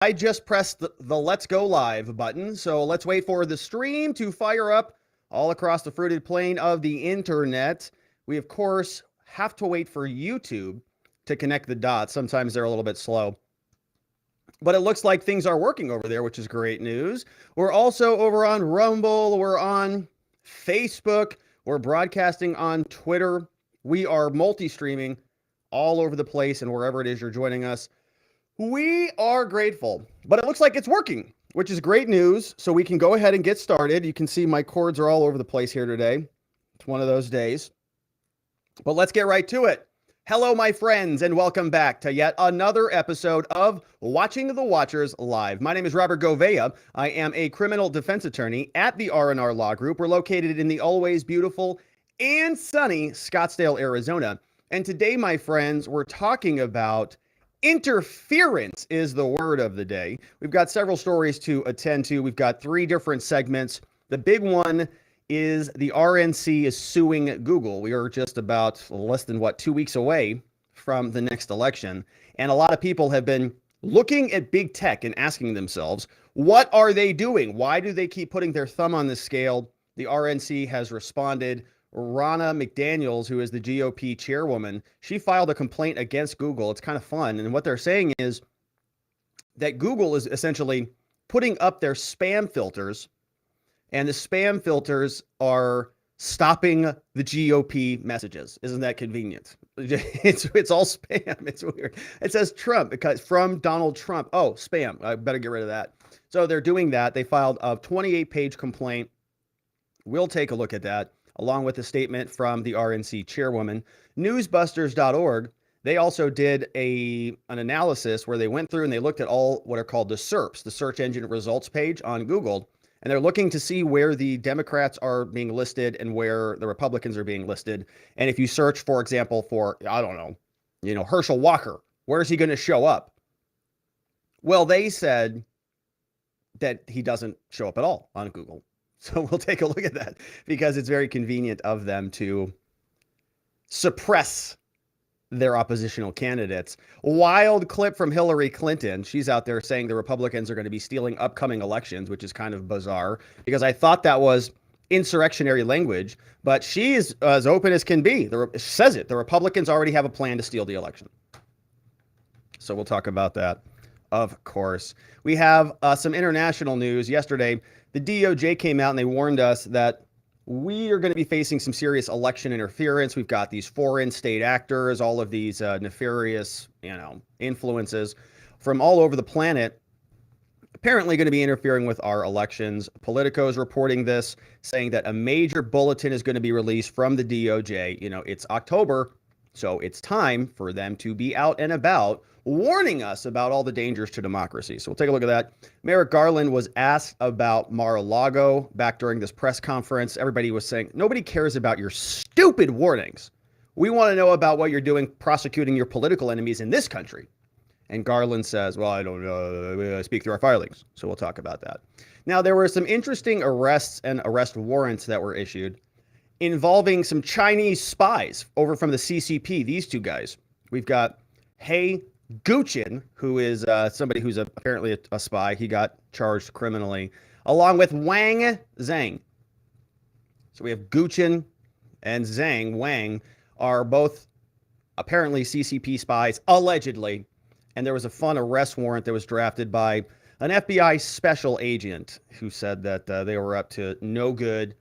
I just pressed the Let's Go Live button, so let's wait for the stream to fire up all across the fruited plain of the internet. We, of course, have to wait for YouTube to connect the dots. Sometimes they're a little bit slow. But it looks like things are working over there, which is great news. We're also over on Rumble. We're on Facebook. We're broadcasting on Twitter. We are multi-streaming all over the place and wherever it is you're joining us. We are grateful, but it looks like it's working, which is great news. So we can go ahead and get started. You can see my cords are all over the place here today. It's one of those days, but let's get right to it. Hello, my friends, and welcome back to yet another episode of Watching the Watchers Live. My name is Robert Gouveia. I am a criminal defense attorney at the R&R Law Group. We're located in the always beautiful and sunny Scottsdale, Arizona. And today, my friends, we're talking about interference is the word of the day. We've got several stories to attend to. We've got three different segments. The big one is the RNC is suing Google. We are just about less than, 2 weeks away from the next election. And a lot of people have been looking at big tech and asking themselves, what are they doing? Why do they keep putting their thumb on the scale? The RNC has responded. Ronna McDaniels, who is the GOP chairwoman, she filed a complaint against Google. It's kind of fun. And what they're saying is that Google is essentially putting up their spam filters, and the spam filters are stopping the GOP messages. Isn't that convenient? It's all spam. It's weird. It says Trump because from Donald Trump. Oh, spam. I better get rid of that. So they're doing that. They filed a 28-page complaint. We'll take a look at that, along with a statement from the RNC chairwoman. Newsbusters.org, they also did an analysis where they went through and they looked at all what are called the SERPs, the search engine results page on Google, and they're looking to see where the Democrats are being listed and where the Republicans are being listed. And if you search, for example, for, I don't know, Herschel Walker, where is he going to show up? Well, they said that he doesn't show up at all on Google. So we'll take a look at that because it's very convenient of them to suppress their oppositional candidates. Wild clip from Hillary Clinton. She's out there saying the Republicans are going to be stealing upcoming elections, which is kind of bizarre because I thought that was insurrectionary language, but she is as open as can be. Says it. The Republicans already have a plan to steal the election. So we'll talk about that, of course. We have some international news. Yesterday, the DOJ came out and they warned us that we are going to be facing some serious election interference. We've got these foreign state actors, all of these nefarious, influences from all over the planet, apparently going to be interfering with our elections. Politico is reporting this, saying that a major bulletin is going to be released from the DOJ. It's October, so it's time for them to be out and about warning us about all the dangers to democracy. So we'll take a look at that. Merrick Garland was asked about Mar-a-Lago back during this press conference. Everybody was saying, nobody cares about your stupid warnings. We want to know about what you're doing prosecuting your political enemies in this country. And Garland says, well, I don't know. I speak through our filings. So we'll talk about that. Now, there were some interesting arrests and arrest warrants that were issued involving some Chinese spies over from the CCP. These two guys. We've got He Guchin, who is somebody who's apparently a spy. He got charged criminally, along with Wang Zhang. So we have Guchin and Zhang. Wang are both apparently CCP spies, allegedly. And there was a fun arrest warrant that was drafted by an FBI special agent who said that they were up to no good,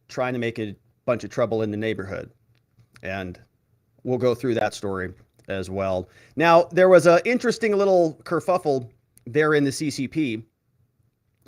trying to make a bunch of trouble in the neighborhood. And we'll go through that story as well. Now, there was an interesting little kerfuffle there in the CCP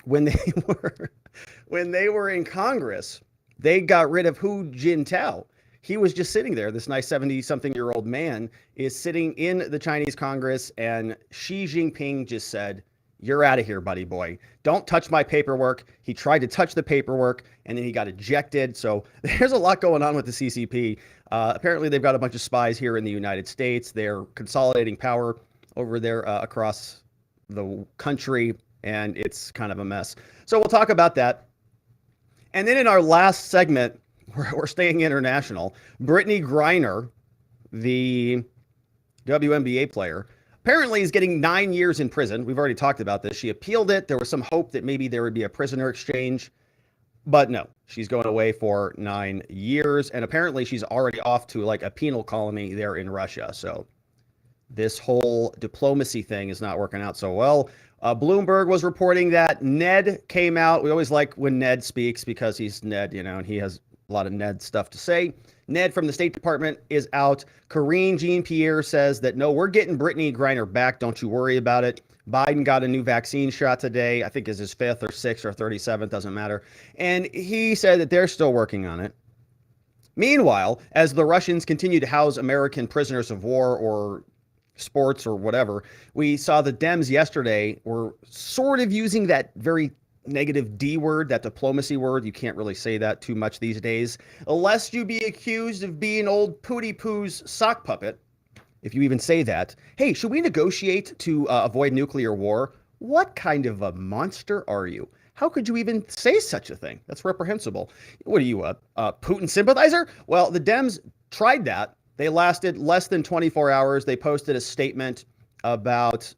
when they were in Congress. They got rid of Hu Jintao. He was just sitting there. This nice 70-something-year-old man is sitting in the Chinese Congress, and Xi Jinping just said, "You're out of here, buddy boy. Don't touch my paperwork." He tried to touch the paperwork, and then he got ejected. So there's a lot going on with the CCP. Apparently, they've got a bunch of spies here in the United States. They're consolidating power over there across the country, and it's kind of a mess. So we'll talk about that. And then in our last segment, we're staying international. Brittney Griner, the WNBA player, apparently is getting 9 years in prison. We've already talked about this. She appealed it. There was some hope that maybe there would be a prisoner exchange, but no, she's going away for 9 years. And apparently she's already off to like a penal colony there in Russia. So this whole diplomacy thing is not working out so well. Bloomberg was reporting that Ned came out. We always like when Ned speaks because he's Ned, you know, and he has a lot of Ned stuff to say. Ned from the State Department is out. Karine Jean-Pierre says that, no, we're getting Brittney Griner back. Don't you worry about it. Biden got a new vaccine shot today. I think is his 5th or 6th or 37th, doesn't matter. And he said that they're still working on it. Meanwhile, as the Russians continue to house American prisoners of war or sports or whatever, we saw the Dems yesterday were sort of using that very negative D word, that diplomacy word. You can't really say that too much these days, lest you be accused of being old Pooty Poo's sock puppet. If you even say that, hey, should we negotiate to avoid nuclear war? What kind of a monster are you? How could you even say such a thing? That's reprehensible. What are you, a Putin sympathizer? Well, the Dems tried that. They lasted less than 24 hours. They posted a statement about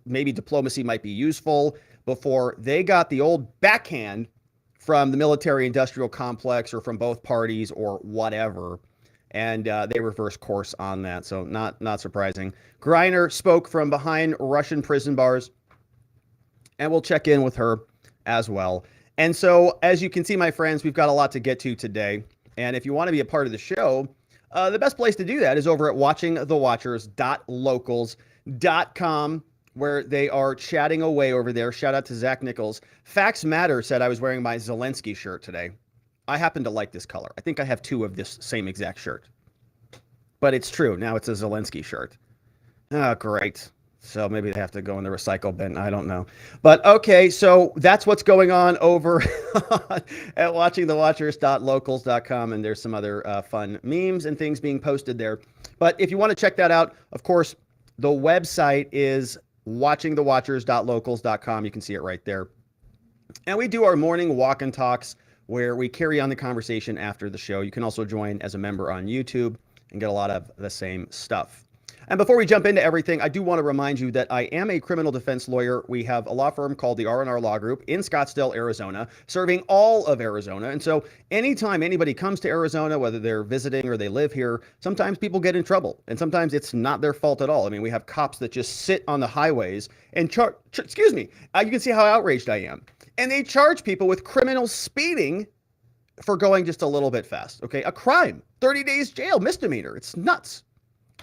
maybe diplomacy might be useful before they got the old backhand from the military-industrial complex or from both parties or whatever. And they reversed course on that, so not surprising. Griner spoke from behind Russian prison bars, and we'll check in with her as well. And so, as you can see, my friends, we've got a lot to get to today. And if you want to be a part of the show, the best place to do that is over at watchingthewatchers.locals.com, where they are chatting away over there. Shout out to Zach Nichols. Facts Matter said I was wearing my Zelensky shirt today. I happen to like this color. I think I have 2 of this same exact shirt. But it's true. Now it's a Zelensky shirt. Oh, great. So maybe they have to go in the recycle bin. I don't know. But okay, so that's what's going on over at watchingthewatchers.locals.com. And there's some other fun memes and things being posted there. But if you want to check that out, of course, the website is watchingthewatchers.locals.com. You can see it right there. And we do our morning walk and talks where we carry on the conversation after the show. You can also join as a member on YouTube and get a lot of the same stuff. And before we jump into everything, I do want to remind you that I am a criminal defense lawyer. We have a law firm called the R&R Law Group in Scottsdale, Arizona, serving all of Arizona. And so anytime anybody comes to Arizona, whether they're visiting or they live here, sometimes people get in trouble. And sometimes it's not their fault at all. I mean, we have cops that just sit on the highways and excuse me, you can see how outraged I am. And they charge people with criminal speeding for going just a little bit fast. Okay, a crime, 30 days jail, misdemeanor. It's nuts.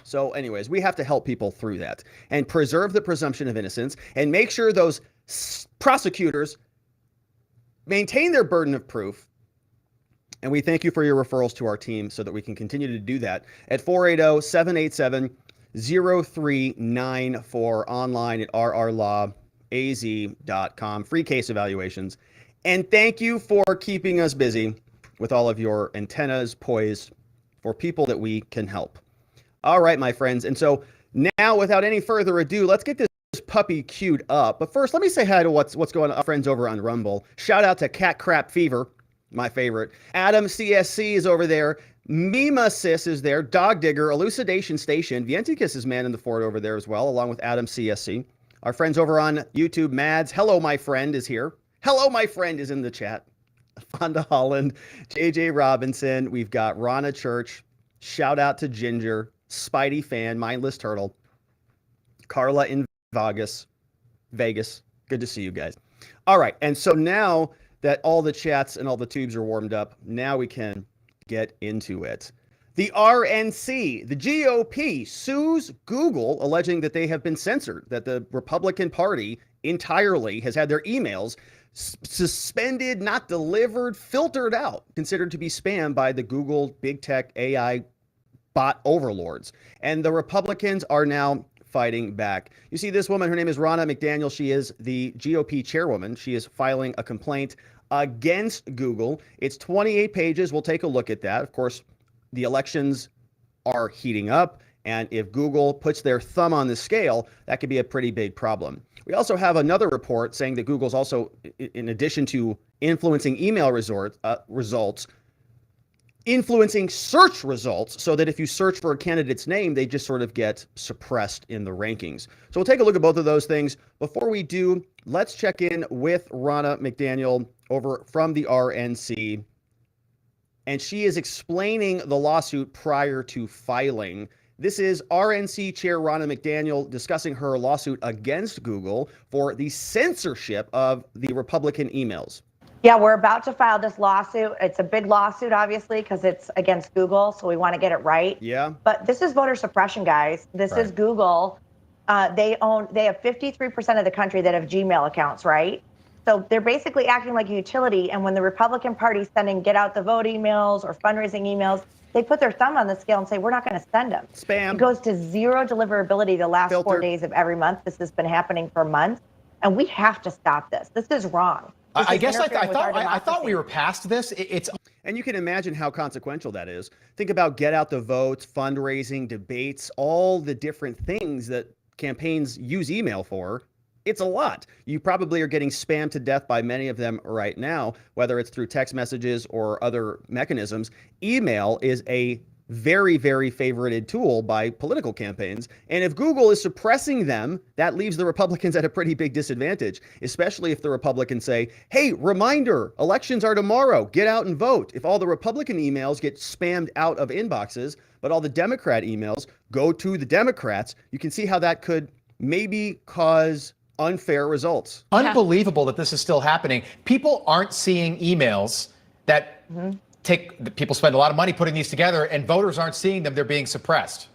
So anyways, we have to help people through that and preserve the presumption of innocence and make sure those prosecutors maintain their burden of proof. And we thank you for your referrals to our team so that we can continue to do that at 480-787-0394, online at rrlawaz.com. Free case evaluations. And thank you for keeping us busy with all of your antennas poised for people that we can help. All right, my friends. And so now, without any further ado, let's get this puppy queued up. But first, let me say hi to what's going on, our friends over on Rumble. Shout out to Cat Crap Fever, my favorite. Adam CSC is over there. Mima Sis is there. Dog Digger, Elucidation Station. Vienticus is man in the fort over there as well, along with Adam CSC. Our friends over on YouTube, Mads, Hello, my friend, is here. Hello, my friend is in the chat. Fonda Holland, JJ Robinson. We've got Rana Church. Shout out to Ginger. Spidey Fan, Mindless Turtle, Carla in Vegas. Good to see you guys. All right, and so now that all the chats and all the tubes are warmed up, now we can get into it. The RNC, the GOP, sues Google, alleging that they have been censored, that the Republican Party entirely has had their emails suspended, not delivered, filtered out, considered to be spam by the Google big tech AI bot overlords. And the Republicans are now fighting back. You see this woman, her name is Ronna McDaniel. She is the GOP chairwoman. She is filing a complaint against Google. It's 28 pages. We'll take a look at that. Of course, the elections are heating up. And if Google puts their thumb on the scale, that could be a pretty big problem. We also have another report saying that Google's also, in addition to influencing email results, influencing search results so that if you search for a candidate's name, they just sort of get suppressed in the rankings. So we'll take a look at both of those things. Before we do, let's check in with Ronna McDaniel over from the RNC. And she is explaining the lawsuit prior to filing. This is RNC Chair Ronna McDaniel discussing her lawsuit against Google for the censorship of the Republican emails. Yeah, we're about to file this lawsuit. It's a big lawsuit, obviously, because it's against Google, so we want to get it right. Yeah. But this is voter suppression, guys. This is Google. They have 53% of the country that have Gmail accounts, right? So they're basically acting like a utility. And when the Republican Party's sending get out the vote emails or fundraising emails, they put their thumb on the scale and say, we're not going to send them. Spam. It goes to zero deliverability the last 4 days of every month. This has been happening for months. And we have to stop this. This is wrong. I guess I thought we were past this. And you can imagine how consequential that is. Think about get out the votes, fundraising, debates, all the different things that campaigns use email for. It's a lot. You probably are getting spammed to death by many of them right now, whether it's through text messages or other mechanisms. Email is a very, very favorited tool by political campaigns. And if Google is suppressing them, that leaves the Republicans at a pretty big disadvantage, especially if the Republicans say, hey, reminder, elections are tomorrow, get out and vote. If all the Republican emails get spammed out of inboxes, but all the Democrat emails go to the Democrats, you can see how that could maybe cause unfair results. Unbelievable that this is still happening. People aren't seeing emails that people spend a lot of money putting these together, and voters aren't seeing them. They're being suppressed.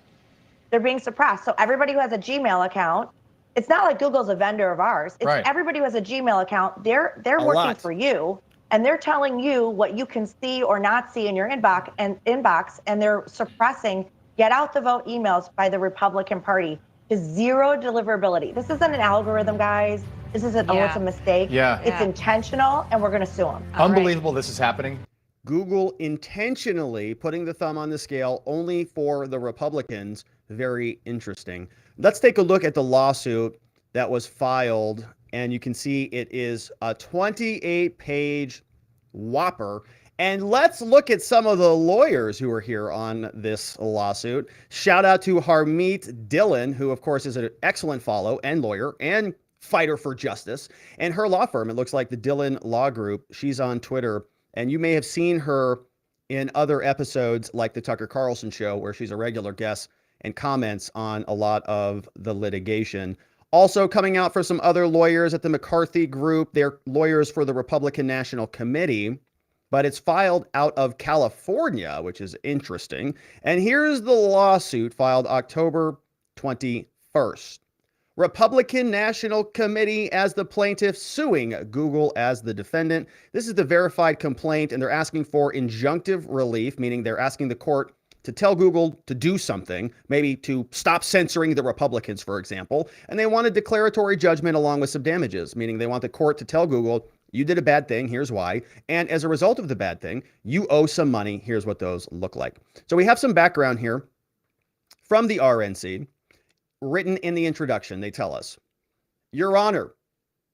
They're being suppressed. So everybody who has a Gmail account, it's not like Google's a vendor of ours. It's everybody who has a Gmail account. They're working for you, and they're telling you what you can see or not see in your inbox, and they're suppressing get out the vote emails by the Republican Party to zero deliverability. This isn't an algorithm, guys. This isn't it's a mistake. It's intentional, and we're going to sue them. Unbelievable this is happening. Google intentionally putting the thumb on the scale only for the Republicans. Very interesting. Let's take a look at the lawsuit that was filed, and you can see it is a 28-page whopper. And let's look at some of the lawyers who are here on this lawsuit. Shout out to Harmeet Dillon, who of course is an excellent follow and lawyer and fighter for justice. And her law firm, it looks like the Dillon Law Group, she's on Twitter. And you may have seen her in other episodes like the Tucker Carlson show, where she's a regular guest and comments on a lot of the litigation. Also coming out for some other lawyers at the McCarthy Group. They're lawyers for the Republican National Committee, but it's filed out of California, which is interesting. And here's the lawsuit filed October 21st. Republican National Committee as the plaintiff, suing Google as the defendant. This is the verified complaint, and they're asking for injunctive relief, meaning they're asking the court to tell Google to do something, maybe to stop censoring the Republicans, for example. And they want a declaratory judgment along with some damages, meaning they want the court to tell Google, you did a bad thing, here's why. And as a result of the bad thing, you owe some money. Here's what those look like. So we have some background here from the RNC. Written in the introduction, they tell us, Your Honor,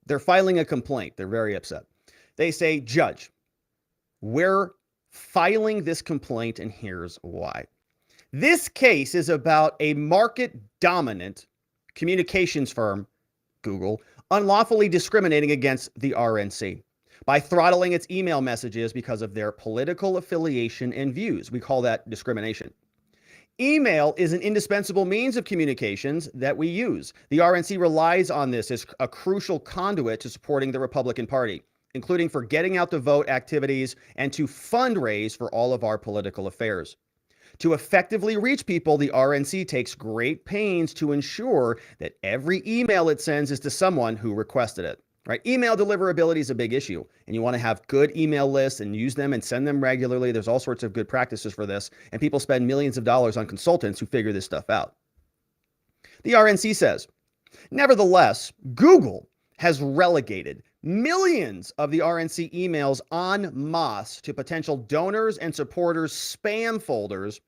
they're filing a complaint. They're very upset. They say, Judge, we're filing this complaint, and here's why. This case is about a market-dominant communications firm, Google, unlawfully discriminating against the RNC by throttling its email messages because of their political affiliation and views. We call that discrimination. Email is an indispensable means of communications that we use. The RNC relies on this as a crucial conduit to supporting the Republican Party, including for getting out the vote activities and to fundraise for all of our political affairs. To effectively reach people, the RNC takes great pains to ensure that every email it sends is to someone who requested it. Right? Email deliverability is a big issue, and you want to have good email lists and use them and send them regularly. There's all sorts of good practices for this, and people spend millions of dollars on consultants who figure this stuff out. The RNC says, nevertheless, Google has relegated millions of the RNC emails en masse to potential donors and supporters' spam folders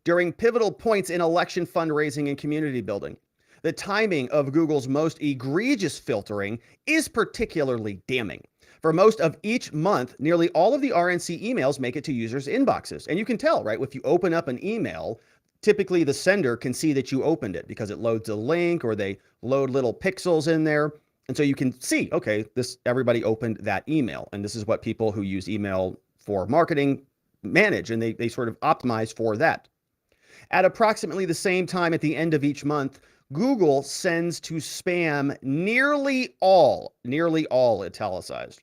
during pivotal points in election fundraising and community building. The timing of Google's most egregious filtering is particularly damning. For most of each month, nearly all of the RNC emails make it to users' inboxes. And you can tell, right? If you open up an email, typically the sender can see that you opened it because it loads a link or they load little pixels in there. And so you can see, okay, everybody opened that email. And this is what people who use email for marketing manage, and they sort of optimize for that. At approximately the same time at the end of each month, Google sends to spam nearly all italicized,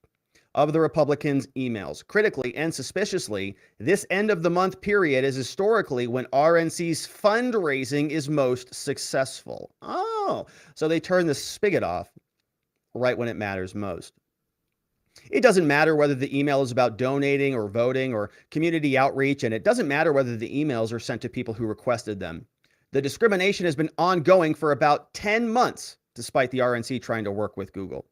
of the Republicans' emails. Critically and suspiciously, this end of the month period is historically when RNC's fundraising is most successful. Oh, so they turn the spigot off right when it matters most. It doesn't matter whether the email is about donating or voting or community outreach, and it doesn't matter whether the emails are sent to people who requested them. The discrimination has been ongoing for about 10 months, despite the RNC trying to work with Google.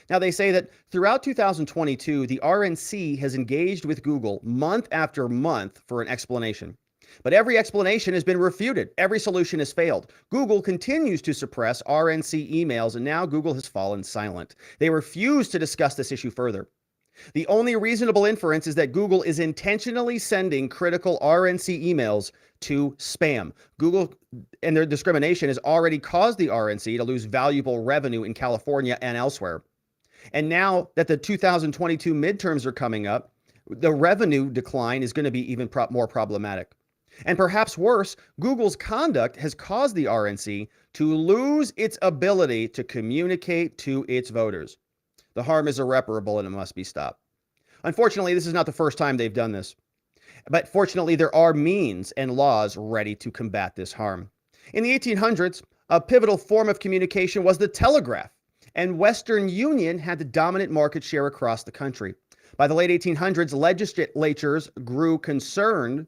Now, they say that throughout 2022, the RNC has engaged with Google month after month for an explanation. But every explanation has been refuted. Every solution has failed. Google continues to suppress RNC emails, and now Google has fallen silent. They refuse to discuss this issue further. The only reasonable inference is that Google is intentionally sending critical RNC emails to spam. Google and their discrimination has already caused the RNC to lose valuable revenue in California and elsewhere. And now that the 2022 midterms are coming up, the revenue decline is going to be even more problematic. And perhaps worse, Google's conduct has caused the RNC to lose its ability to communicate to its voters. The harm is irreparable and it must be stopped. Unfortunately, this is not the first time they've done this. But fortunately, there are means and laws ready to combat this harm. In the 1800s, a pivotal form of communication was the telegraph, and Western Union had the dominant market share across the country. By the late 1800s, legislatures grew concerned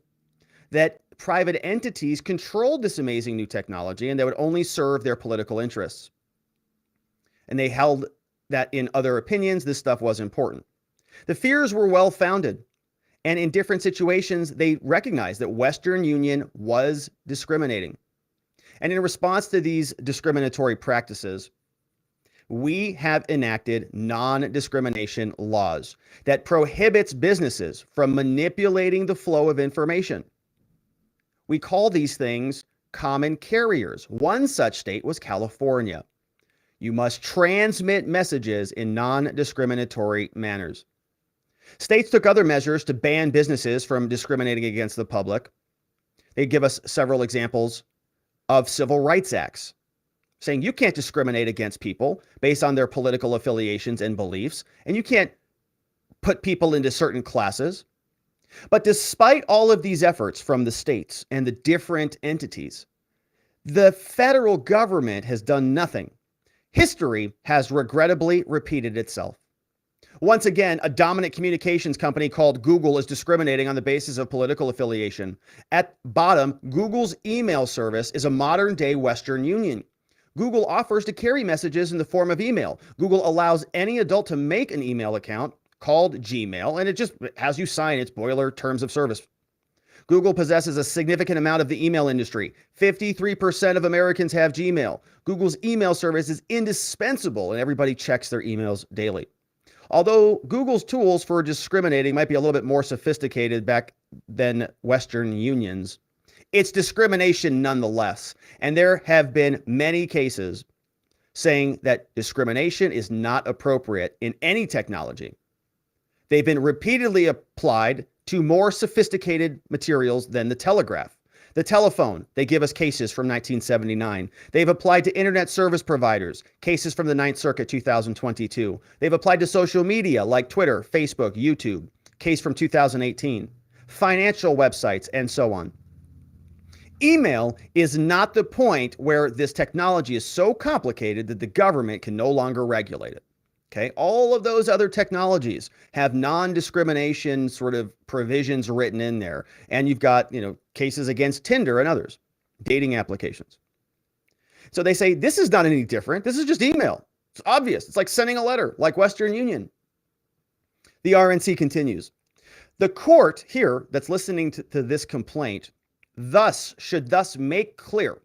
that private entities controlled this amazing new technology and they would only serve their political interests. And they held that in other opinions, this stuff was important. The fears were well-founded, and in different situations, they recognized that Western Union was discriminating. And in response to these discriminatory practices, we have enacted non-discrimination laws that prohibits businesses from manipulating the flow of information. We call these things common carriers. One such state was California. You must transmit messages in non-discriminatory manners. States took other measures to ban businesses from discriminating against the public. They give us several examples of civil rights acts, saying you can't discriminate against people based on their political affiliations and beliefs, and you can't put people into certain classes. But despite all of these efforts from the states and the different entities, the federal government has done nothing. History has regrettably repeated itself. Once again, a dominant communications company called Google is discriminating on the basis of political affiliation. At bottom, Google's email service is a modern-day Western Union. Google offers to carry messages in the form of email. Google allows any adult to make an email account called Gmail, and it just has you sign its boiler terms of service. Google possesses a significant amount of the email industry. 53% of Americans have Gmail. Google's email service is indispensable, and everybody checks their emails daily. Although Google's tools for discriminating might be a little bit more sophisticated back than Western Union's, it's discrimination nonetheless. And there have been many cases saying that discrimination is not appropriate in any technology. They've been repeatedly applied to more sophisticated materials than the telegraph. The telephone, they give us cases from 1979. They've applied to internet service providers, cases from the Ninth Circuit 2022. They've applied to social media like Twitter, Facebook, YouTube, case from 2018, financial websites, and so on. Email is not the point where this technology is so complicated that the government can no longer regulate it. Okay, all of those other technologies have non-discrimination sort of provisions written in there. And you've got, cases against Tinder and others, dating applications. So they say, this is not any different. This is just email. It's obvious. It's like sending a letter, like Western Union. The RNC continues. The court here that's listening to this complaint should thus make clear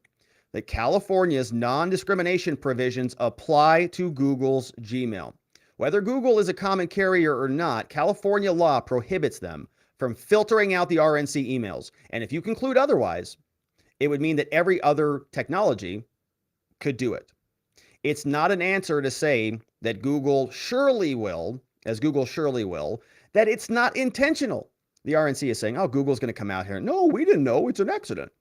that California's non-discrimination provisions apply to Google's Gmail. Whether Google is a common carrier or not, California law prohibits them from filtering out the RNC emails. And if you conclude otherwise, it would mean that every other technology could do it. It's not an answer to say that Google surely will, as Google surely will, that it's not intentional. The RNC is saying, oh, Google's going to come out here. No, we didn't know. It's an accident.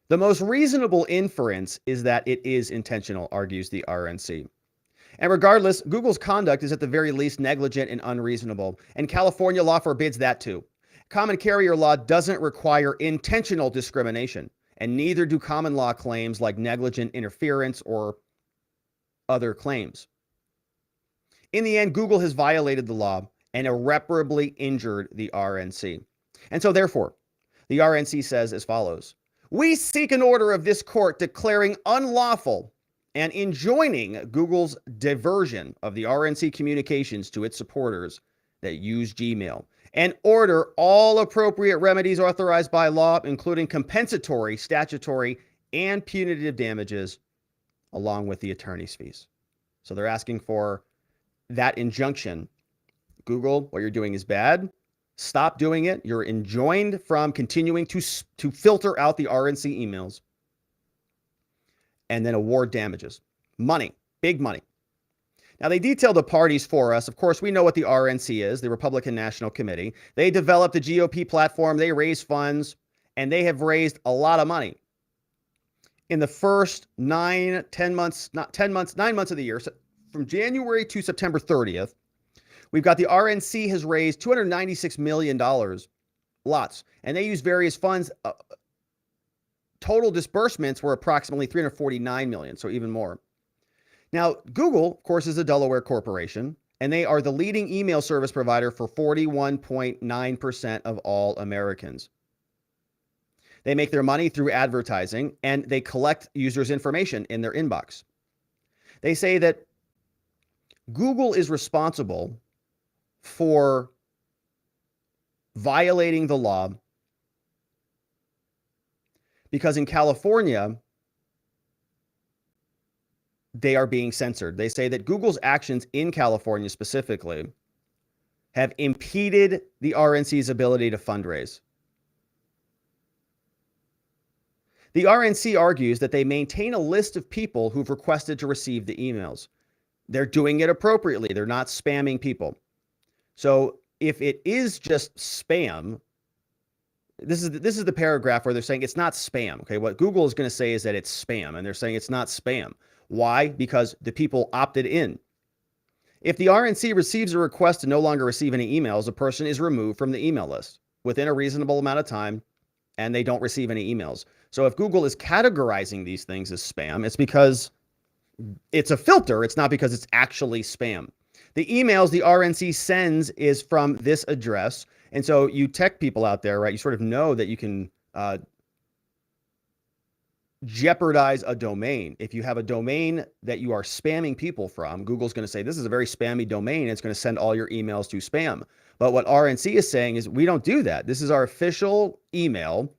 The most reasonable inference is that it is intentional, argues the RNC. And regardless, Google's conduct is at the very least negligent and unreasonable, and California law forbids that too. Common carrier law doesn't require intentional discrimination, and neither do common law claims like negligent interference or other claims. In the end, Google has violated the law and irreparably injured the RNC. And so therefore, the RNC says as follows: we seek an order of this court declaring unlawful and enjoining Google's diversion of the RNC communications to its supporters that use Gmail, and order all appropriate remedies authorized by law, including compensatory, statutory, and punitive damages, along with the attorney's fees. So they're asking for that injunction. Google, what you're doing is bad. Stop doing it. You're enjoined from continuing to filter out the RNC emails. And then award damages. Money, big money. Now, they detail the parties for us. Of course, we know what the RNC is, the Republican National Committee. They developed a GOP platform. They raise funds, and they have raised a lot of money. In the first 9 months of the year, so from January to September 30th, we've got the RNC has raised $296 million, lots, and they use various funds. Total disbursements were approximately $349 million, so even more. Now, Google, of course, is a Delaware corporation, and they are the leading email service provider for 41.9% of all Americans. They make their money through advertising, and they collect users' information in their inbox. They say that Google is responsible for violating the law because in California, they are being censored. They say that Google's actions in California specifically have impeded the RNC's ability to fundraise. The RNC argues that they maintain a list of people who've requested to receive the emails. They're doing it appropriately. They're not spamming people. So if it is just spam, this is the paragraph where they're saying it's not spam. Okay, what Google is going to say is that it's spam, and they're saying it's not spam. Why? Because the people opted in. If the RNC receives a request to no longer receive any emails, a person is removed from the email list within a reasonable amount of time, and they don't receive any emails. So if Google is categorizing these things as spam, it's because it's a filter. It's not because it's actually spam. The emails the RNC sends is from this address. And so you tech people out there, right, you sort of know that you can jeopardize a domain. If you have a domain that you are spamming people from, Google's going to say, this is a very spammy domain. It's going to send all your emails to spam. But what RNC is saying is we don't do that. This is our official email.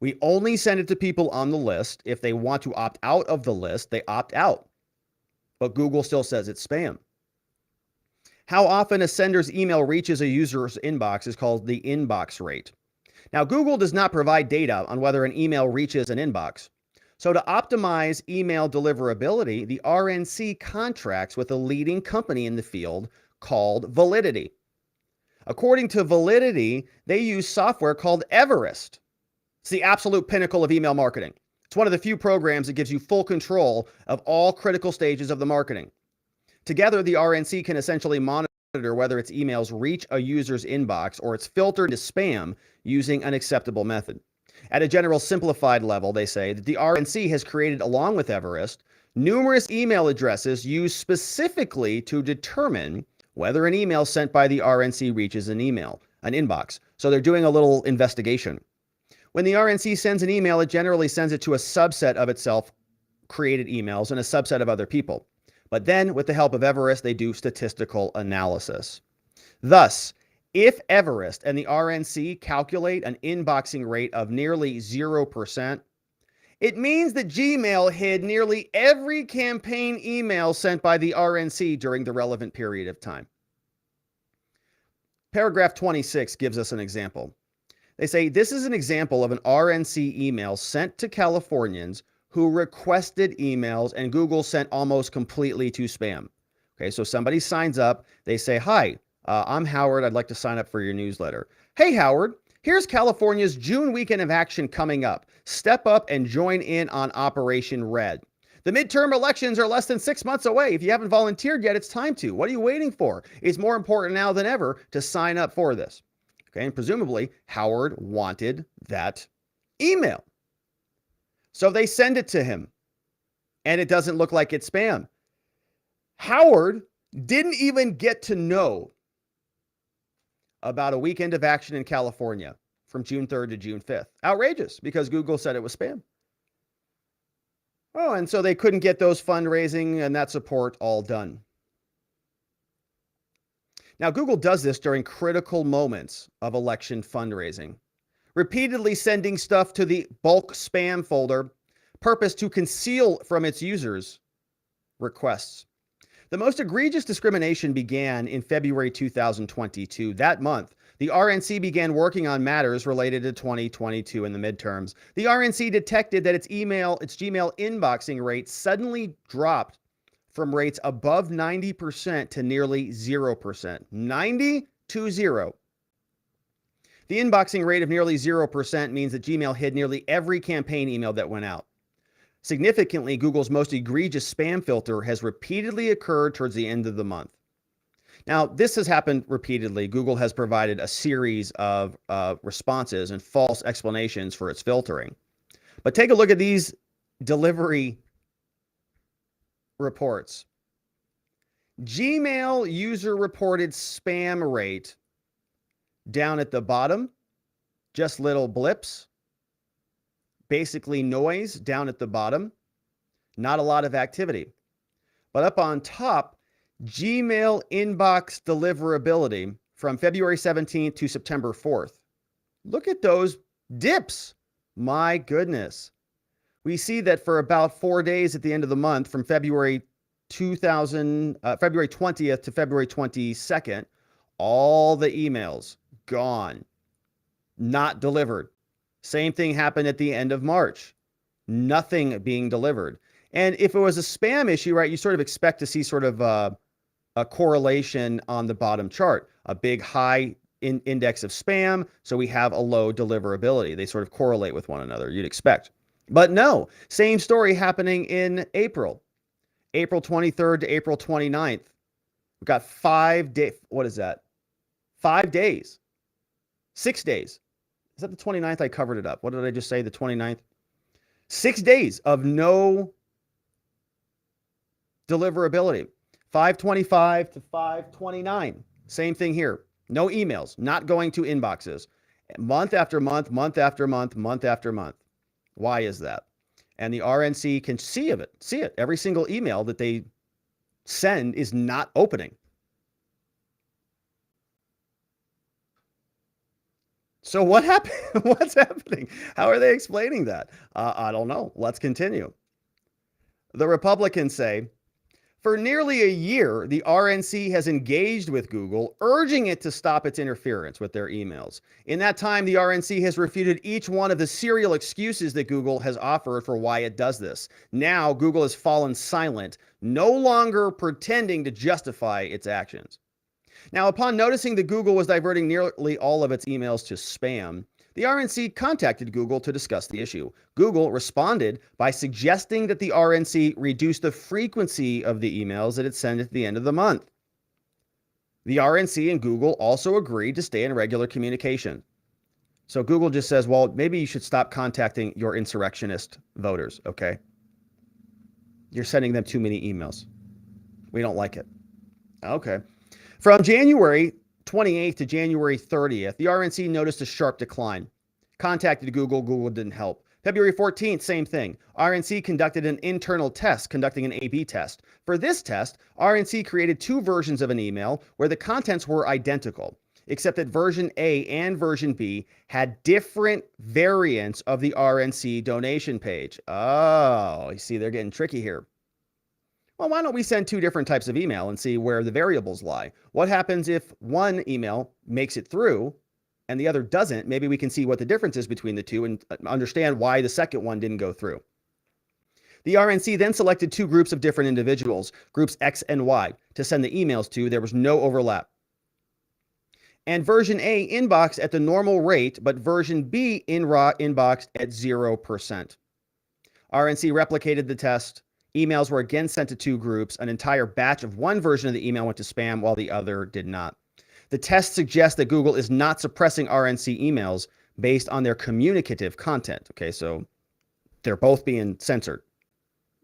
We only send it to people on the list. If they want to opt out of the list, they opt out. But Google still says it's spam. How often a sender's email reaches a user's inbox is called the inbox rate. Now, Google does not provide data on whether an email reaches an inbox. So to optimize email deliverability, the RNC contracts with a leading company in the field called Validity. According to Validity, they use software called Everest. It's the absolute pinnacle of email marketing. It's one of the few programs that gives you full control of all critical stages of the marketing. Together, the RNC can essentially monitor whether its emails reach a user's inbox or it's filtered to spam using an acceptable method. At a general simplified level, they say that the RNC has created, along with Everest, numerous email addresses used specifically to determine whether an email sent by the RNC reaches an inbox. So they're doing a little investigation. When the RNC sends an email, it generally sends it to a subset of itself created emails and a subset of other people. But then, with the help of Everest, they do statistical analysis. Thus, if Everest and the RNC calculate an inboxing rate of nearly 0%, It means that Gmail hid nearly every campaign email sent by the RNC during the relevant period of time. Paragraph 26 gives us an example. They say, this is an example of an RNC email sent to Californians who requested emails, and Google sent almost completely to spam. Okay, so somebody signs up. They say, hi, I'm Howard. I'd like to sign up for your newsletter. Hey, Howard, here's California's June weekend of action coming up. Step up and join in on Operation Red. The midterm elections are less than 6 months away. If you haven't volunteered yet, it's time to. What are you waiting for? It's more important now than ever to sign up for this. Okay, and presumably Howard wanted that email. So they send it to him, and it doesn't look like it's spam. Howard didn't even get to know about a weekend of action in California from June 3rd to June 5th. Outrageous, because Google said it was spam. Oh, and so they couldn't get those fundraising and that support all done. Now, Google does this during critical moments of election fundraising, repeatedly sending stuff to the bulk spam folder, purpose to conceal from its users requests. The most egregious discrimination began in February 2022. That month, the RNC began working on matters related to 2022 and the midterms. The RNC detected that its Gmail inboxing rate suddenly dropped from rates above 90% to nearly 0%. 90 to 0. The inboxing rate of nearly 0% means that Gmail hid nearly every campaign email that went out. Significantly, Google's most egregious spam filter has repeatedly occurred towards the end of the month. Now, this has happened repeatedly. Google has provided a series of responses and false explanations for its filtering. But take a look at these delivery reports. Gmail user reported spam rate down at the bottom, just little blips. Basically noise down at the bottom, not a lot of activity. But up on top, Gmail inbox deliverability from February 17th to September 4th. Look at those dips. My goodness. We see that for about 4 days at the end of the month, from February 20th to February 22nd, all the emails gone, not delivered. Same thing happened at the end of March. Nothing being delivered. And if it was a spam issue, right, you sort of expect to see sort of a correlation on the bottom chart, a big high index of spam. So we have a low deliverability. They sort of correlate with one another, you'd expect. But no, same story happening in April. April 23rd to April 29th. We've got 5 days. What is that? 5 days. 6 days. Is that the 29th? I covered it up. What did I just say? The 29th? 6 days of no deliverability. 5/25 to 5/29. Same thing here. No emails, not going to inboxes. Month after month, month after month, month after month. Why is that? And the RNC can see it. Every single email that they send is not opening. So what happened? What's happening? How are they explaining that? I don't know. Let's continue. The Republicans say, for nearly a year, the RNC has engaged with Google, urging it to stop its interference with their emails. In that time, the RNC has refuted each one of the serial excuses that Google has offered for why it does this. Now, Google has fallen silent, no longer pretending to justify its actions. Now, upon noticing that Google was diverting nearly all of its emails to spam, the RNC contacted Google to discuss the issue. Google responded by suggesting that the RNC reduce the frequency of the emails that it sent at the end of the month. The RNC and Google also agreed to stay in regular communication. So Google just says, well, maybe you should stop contacting your insurrectionist voters, okay? You're sending them too many emails. We don't like it. Okay. From January 28th to January 30th, the RNC noticed a sharp decline. Contacted Google, Google didn't help. February 14th, same thing. RNC conducted an internal test, conducting an A/B test. For this test, RNC created 2 versions of an email where the contents were identical. except that version A and version B had different variants of the RNC donation page. Oh, you see, they're getting tricky here. Well, why don't we send two different types of email and see where the variables lie? What happens if one email makes it through and the other doesn't? Maybe we can see what the difference is between the two and understand why the second one didn't go through. The RNC then selected two groups of different individuals, groups X and Y, to send the emails to. There was no overlap. And version A inboxed at the normal rate, but version B inboxed at 0%. RNC replicated the test. Emails were again sent to two groups. An entire batch of one version of the email went to spam while the other did not. The test suggests that Google is not suppressing RNC emails based on their communicative content. Okay, so they're both being censored.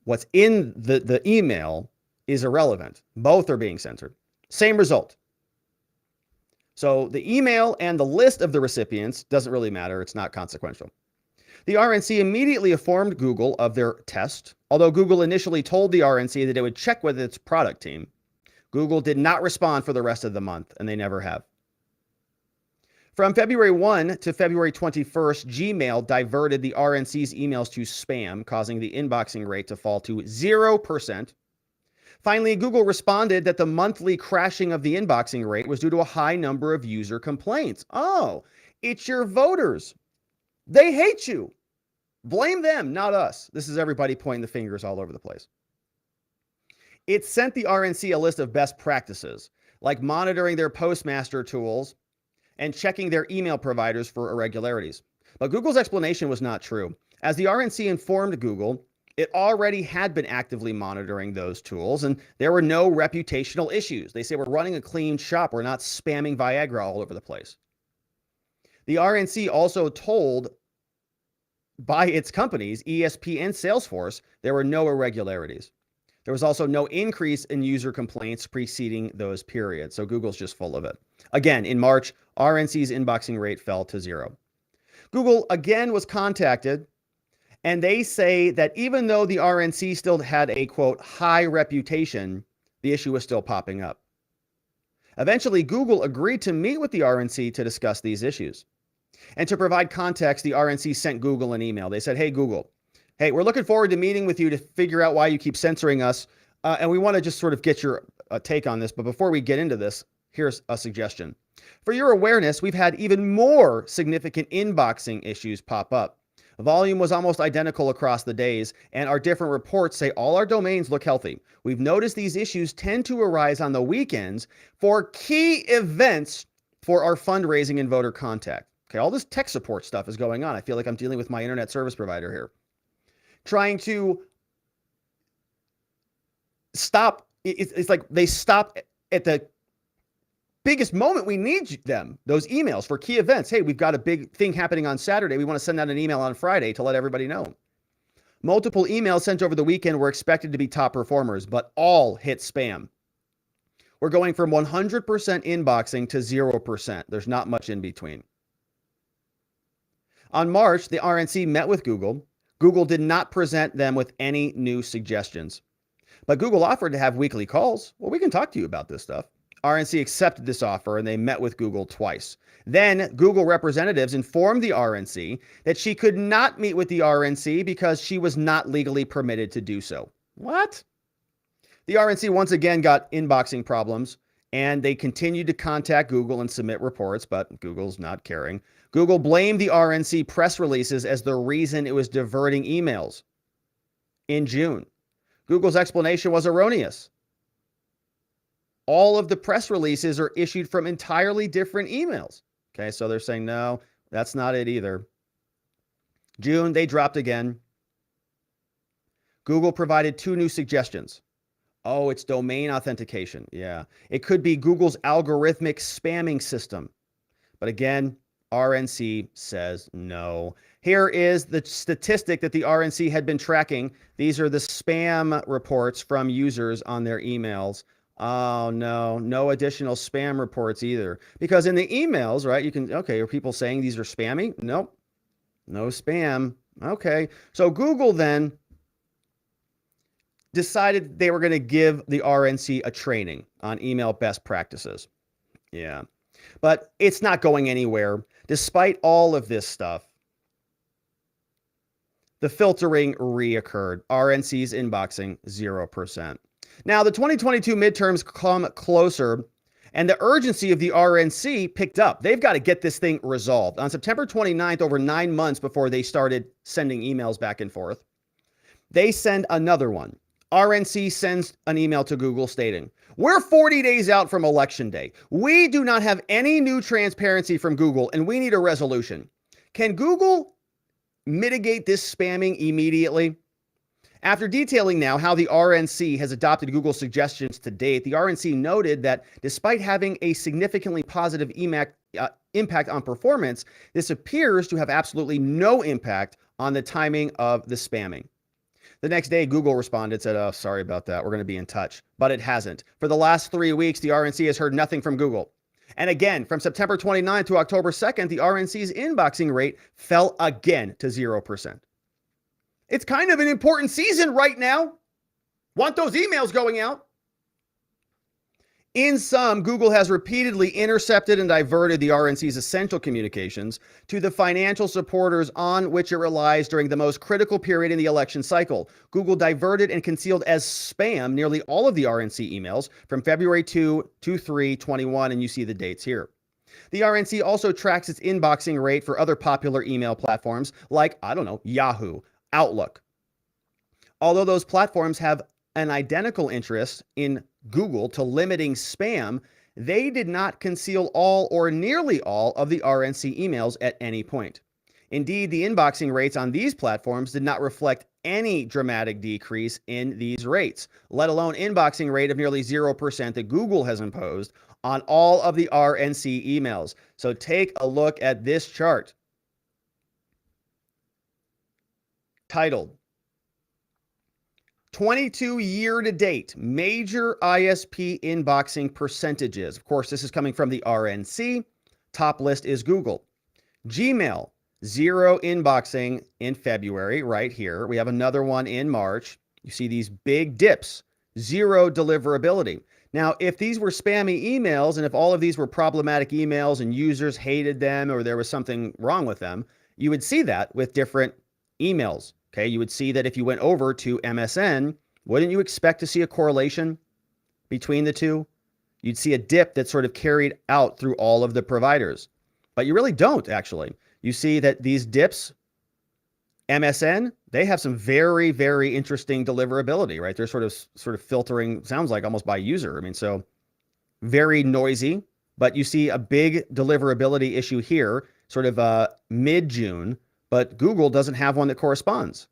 What's in the email is irrelevant. Both are being censored. Same result. So the email and the list of the recipients doesn't really matter. It's not consequential. The RNC immediately informed Google of their test, although Google initially told the RNC that it would check with its product team. Google did not respond for the rest of the month, and they never have. From February 1 to February 21st, Gmail diverted the RNC's emails to spam, causing the inboxing rate to fall to 0%. Finally, Google responded that the monthly crashing of the inboxing rate was due to a high number of user complaints. Oh, it's your voters. They hate you. Blame them, not us. This is everybody pointing the fingers all over the place. It sent the RNC a list of best practices, like monitoring their postmaster tools and checking their email providers for irregularities. But Google's explanation was not true. As the RNC informed Google, it already had been actively monitoring those tools, and there were no reputational issues. They say we're running a clean shop. We're not spamming Viagra all over the place. The RNC also told by its companies, ESP and Salesforce, there were no irregularities. There was also no increase in user complaints preceding those periods. So Google's just full of it. Again, in March, RNC's inboxing rate fell to 0. Google again was contacted, and they say that even though the RNC still had a, quote, high reputation, the issue was still popping up. Eventually, Google agreed to meet with the RNC to discuss these issues. And to provide context, the RNC sent Google an email. They said, hey, Google, hey, we're looking forward to meeting with you to figure out why you keep censoring us. And we want to just sort of get your take on this. But before we get into this, here's a suggestion. For your awareness, we've had even more significant inboxing issues pop up. Volume was almost identical across the days, and our different reports say all our domains look healthy. We've noticed these issues tend to arise on the weekends for key events for our fundraising and voter contact. Okay, all this tech support stuff is going on. I feel like I'm dealing with my internet service provider here. Trying to stop. It's like they stop at the biggest moment we need them, those emails for key events. Hey, we've got a big thing happening on Saturday. We want to send out an email on Friday to let everybody know. Multiple emails sent over the weekend were expected to be top performers, but all hit spam. We're going from 100% inboxing to 0%. There's not much in between. On March, the RNC met with Google. Google did not present them with any new suggestions. But Google offered to have weekly calls. Well, we can talk to you about this stuff. RNC accepted this offer and they met with Google twice. Then Google representatives informed the RNC that she could not meet with the RNC because she was not legally permitted to do so. What? The RNC once again got inboxing problems and they continued to contact Google and submit reports, but Google's not caring. Google blamed the RNC press releases as the reason it was diverting emails. In June, Google's explanation was erroneous. All of the press releases are issued from entirely different emails. Okay, so they're saying, no, that's not it either. June, they dropped again. Google provided two new suggestions. Oh, it's domain authentication. Yeah, it could be Google's algorithmic spamming system. But again, RNC says no. Here is the statistic that the RNC had been tracking. These are the spam reports from users on their emails. Oh, no, no additional spam reports either. Because in the emails, right, you can, okay, are people saying these are spammy? Nope, no spam. Okay, so Google then decided they were going to give the RNC a training on email best practices. Yeah. But it's not going anywhere. Despite all of this stuff, the filtering reoccurred. RNC's inboxing, 0%. Now, the 2022 midterms come closer, and the urgency of the RNC picked up. They've got to get this thing resolved. On September 29th, over 9 months before they started sending emails back and forth, they send another one. RNC sends an email to Google stating, "We're 40 days out from Election Day. We do not have any new transparency from Google, and we need a resolution. Can Google mitigate this spamming immediately?" After detailing now how the RNC has adopted Google's suggestions to date, the RNC noted that despite having a significantly positive impact on performance, this appears to have absolutely no impact on the timing of the spamming. The next day, Google responded, said, "Oh, sorry about that. We're going to be in touch." But it hasn't. For the last 3 weeks, the RNC has heard nothing from Google. And again, from September 29th to October 2nd, the RNC's inboxing rate fell again to 0%. It's kind of an important season right now. Want those emails going out? In sum, Google has repeatedly intercepted and diverted the RNC's essential communications to the financial supporters on which it relies during the most critical period in the election cycle. Google diverted and concealed as spam nearly all of the RNC emails from February 2 to 3/21, and you see the dates here. The RNC also tracks its inboxing rate for other popular email platforms like, Yahoo, Outlook. Although those platforms have an identical interest in Google to limiting spam, they did not conceal all or nearly all of the RNC emails at any point. Indeed, the inboxing rates on these platforms did not reflect any dramatic decrease in these rates, let alone inboxing rate of nearly 0% that Google has imposed on all of the RNC emails. So take a look at this chart titled 22 year-to-date major ISP inboxing percentages. Of course, this is coming from the RNC. Top list is Google. Gmail, 0 inboxing in February, right here. We have another one in March. You see these big dips, 0 deliverability. Now, if these were spammy emails, and if all of these were problematic emails and users hated them or there was something wrong with them, you would see that with different emails. Okay, you would see that if you went over to MSN, wouldn't you expect to see a correlation between the two? You'd see a dip that sort of carried out through all of the providers. But you really don't, actually. You see that these dips, MSN, they have some very, very interesting deliverability, right? They're sort of filtering, sounds like almost by user. I mean, so very noisy, but you see a big deliverability issue here, sort of mid-June, but Google doesn't have one that corresponds.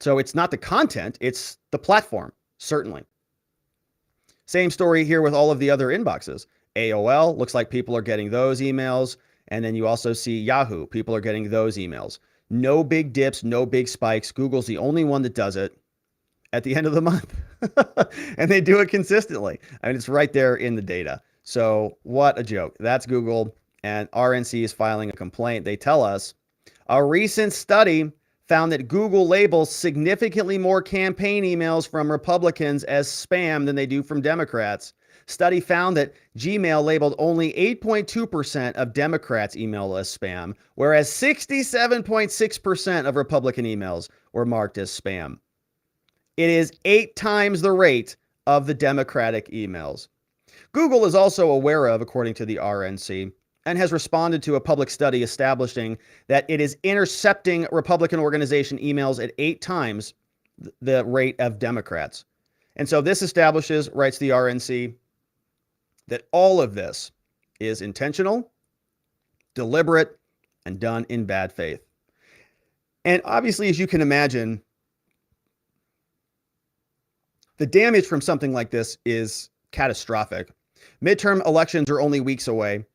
So it's not the content, it's the platform, certainly. Same story here with all of the other inboxes. AOL, looks like people are getting those emails. And then you also see Yahoo, people are getting those emails. No big dips, no big spikes. Google's the only one that does it at the end of the month. And they do it consistently. I mean, it's right there in the data. So what a joke. That's Google. And RNC is filing a complaint. They tell us a recent study found that Google labels significantly more campaign emails from Republicans as spam than they do from Democrats. Study found that Gmail labeled only 8.2% of Democrats' email as spam, whereas 67.6% of Republican emails were marked as spam. It is 8 times the rate of the Democratic emails. Google is also aware of, according to the RNC, and has responded to a public study establishing that it is intercepting Republican organization emails at 8 times the rate of Democrats. And so this establishes, writes the RNC, that all of this is intentional, deliberate, and done in bad faith. And obviously, as you can imagine, the damage from something like this is catastrophic. Midterm elections are only weeks away.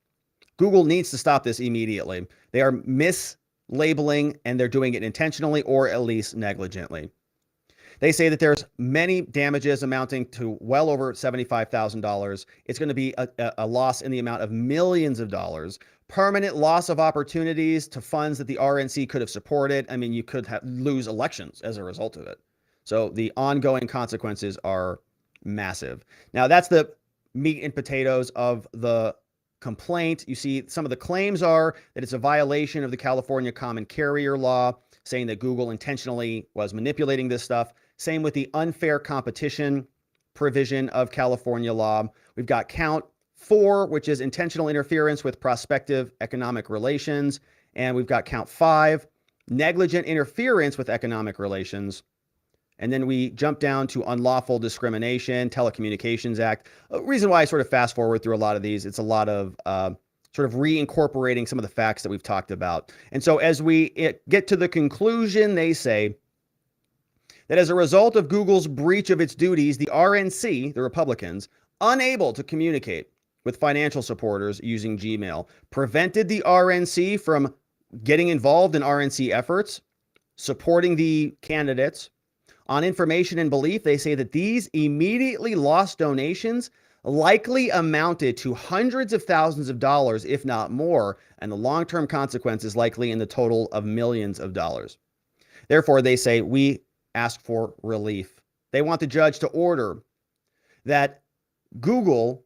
Google needs to stop this immediately. They are mislabeling, and they're doing it intentionally or at least negligently. They say that there's many damages amounting to well over $75,000. It's going to be a loss in the amount of millions of dollars, permanent loss of opportunities to funds that the RNC could have supported. I mean, you could lose elections as a result of it. So the ongoing consequences are massive. Now, that's the meat and potatoes of the complaint. You see some of the claims are that it's a violation of the California Common Carrier Law, saying that Google intentionally was manipulating this stuff. Same with the unfair competition provision of California law. We've got count 4, which is intentional interference with prospective economic relations. And we've got count 5, negligent interference with economic relations. And then we jump down to unlawful discrimination, Telecommunications Act. A reason why I sort of fast forward through a lot of these, it's a lot of sort of reincorporating some of the facts that we've talked about. And so as we get to the conclusion, they say that as a result of Google's breach of its duties, the RNC, the Republicans, unable to communicate with financial supporters using Gmail, prevented the RNC from getting involved in RNC efforts, supporting the candidates. On information and belief, they say that these immediately lost donations likely amounted to hundreds of thousands of dollars, if not more, and the long-term consequences likely in the total of millions of dollars. Therefore, they say, we ask for relief. They want the judge to order that Google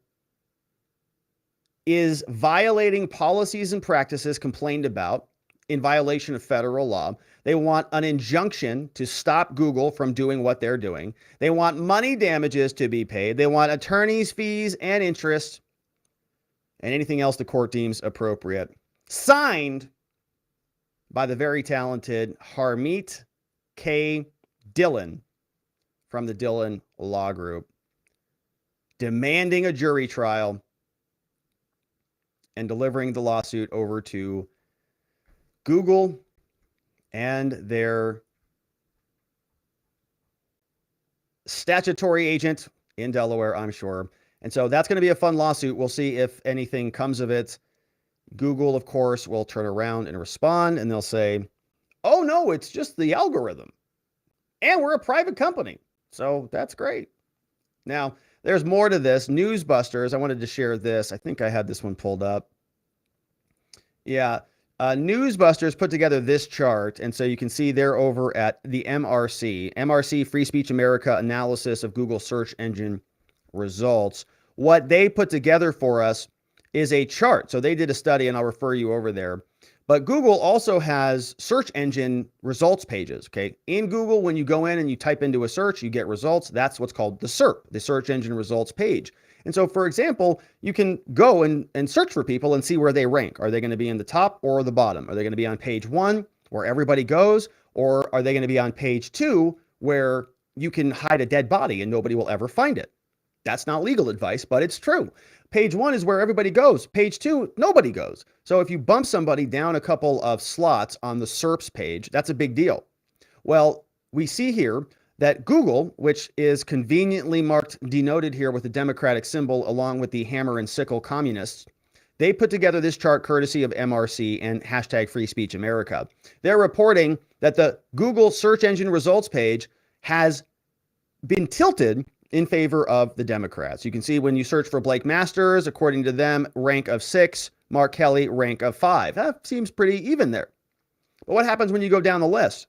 is violating policies and practices complained about in violation of federal law. They want an injunction to stop Google from doing what they're doing. They want money damages to be paid. They want attorney's fees and interest and anything else the court deems appropriate. Signed by the very talented Harmeet K. Dillon from the Dillon Law Group, demanding a jury trial and delivering the lawsuit over to Google and their statutory agent in Delaware, I'm sure. And so that's going to be a fun lawsuit. We'll see if anything comes of it. Google, of course, will turn around and respond, and they'll say, oh, no, it's just the algorithm. And we're a private company. So that's great. Now, there's more to this. Newsbusters, I wanted to share this. I think I had this one pulled up. Yeah. Newsbusters put together this chart, and so you can see they're over at the MRC, Free Speech America analysis of Google search engine results. What they put together for us is a chart. So they did a study, and I'll refer you over there. But Google also has search engine results pages, okay? In Google, when you go in and you type into a search, you get results. That's what's called the SERP, the search engine results page. And so, for example, you can go and search for people and see where they rank. Are they going to be in the top or the bottom? Are they going to be on page 1 where everybody goes? Or are they going to be on page 2 where you can hide a dead body and nobody will ever find it? That's not legal advice, but it's true. Page 1 is where everybody goes. Page 2, nobody goes. So if you bump somebody down a couple of slots on the SERPs page, that's a big deal. Well, we see here that Google, which is conveniently marked, denoted here with the Democratic symbol, along with the hammer and sickle communists, they put together this chart courtesy of MRC and hashtag Free Speech America. They're reporting that the Google search engine results page has been tilted in favor of the Democrats. You can see when you search for Blake Masters, according to them, rank of 6, Mark Kelly, rank of 5. That seems pretty even there. But what happens when you go down the list?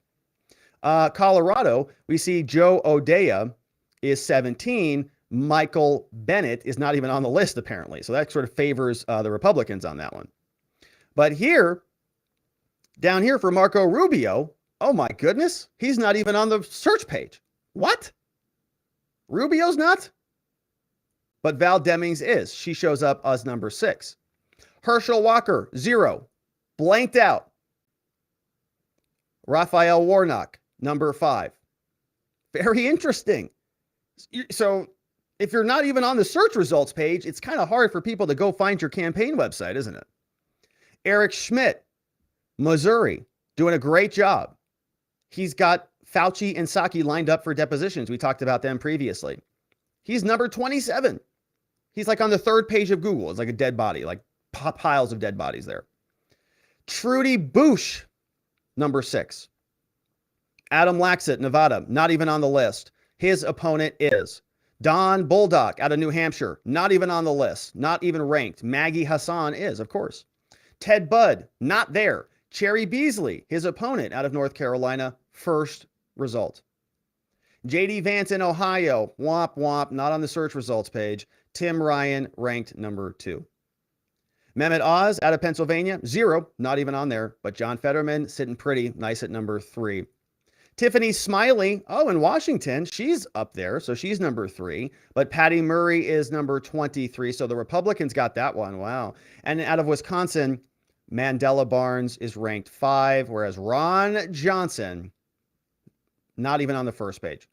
Colorado, we see Joe O'Dea is 17. Michael Bennett is not even on the list, apparently. So that sort of favors the Republicans on that one. But here, down here for Marco Rubio, oh my goodness, he's not even on the search page. What? Rubio's not? But Val Demings is. She shows up as number 6. Herschel Walker, 0. Blanked out. Raphael Warnock, number 5. Very interesting. So if you're not even on the search results page, it's kind of hard for people to go find your campaign website, isn't it? Eric Schmidt, Missouri, doing a great job. He's got Fauci and Psaki lined up for depositions. We talked about them previously. He's number 27. He's like on the 3rd page of Google. It's like a dead body, like piles of dead bodies there. Trudy Bush, number 6. Adam Laxett, Nevada, not even on the list. His opponent is Don Bolduc out of New Hampshire, not even on the list, not even ranked. Maggie Hassan is, of course. Ted Budd, not there. Cherry Beasley, his opponent out of North Carolina, first result. JD Vance in Ohio, womp womp, not on the search results page. Tim Ryan ranked number 2. Mehmet Oz out of Pennsylvania, 0, not even on there. But John Fetterman sitting pretty nice at number 3. Tiffany Smiley, in Washington, she's up there, so she's number 3. But Patty Murray is number 23, so the Republicans got that one. Wow. And out of Wisconsin, Mandela Barnes is ranked 5, whereas Ron Johnson, not even on the first page,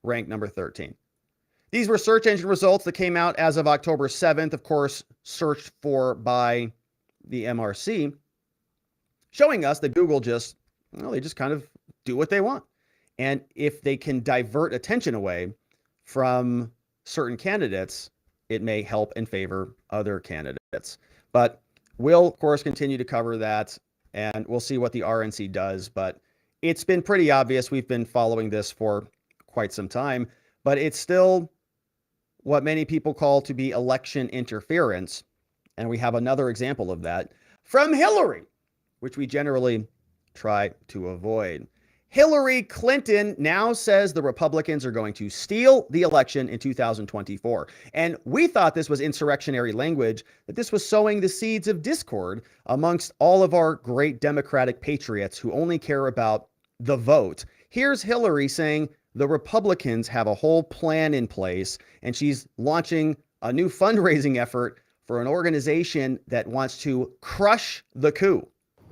ranked number 13. These were search engine results that came out as of October 7th, of course, searched for by the MRC, showing us that Google they just kind of do what they want. And if they can divert attention away from certain candidates, it may help and favor other candidates. But we'll, of course, continue to cover that, and we'll see what the RNC does. But it's been pretty obvious. We've been following this for quite some time, but it's still what many people call to be election interference. And we have another example of that from Hillary, which we generally try to avoid. Hillary Clinton now says the Republicans are going to steal the election in 2024. And we thought this was insurrectionary language, that this was sowing the seeds of discord amongst all of our great Democratic patriots who only care about the vote. Here's Hillary saying the Republicans have a whole plan in place, and she's launching a new fundraising effort for an organization that wants to crush the coup.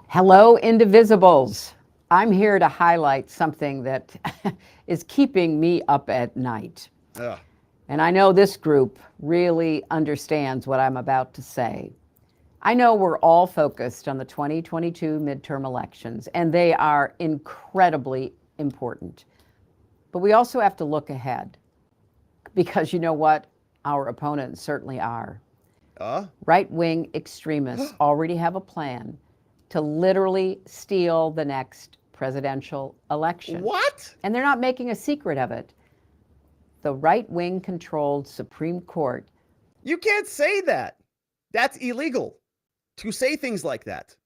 Hello, Indivisibles. I'm here to highlight something that is keeping me up at night. Ugh. And I know this group really understands what I'm about to say. I know we're all focused on the 2022 midterm elections, and they are incredibly important. But we also have to look ahead, because you know what? Our opponents certainly are. Right-wing extremists already have a plan to literally steal the next presidential election. What? And they're not making a secret of it. The right-wing controlled Supreme Court. You can't say that. That's illegal to say things like that.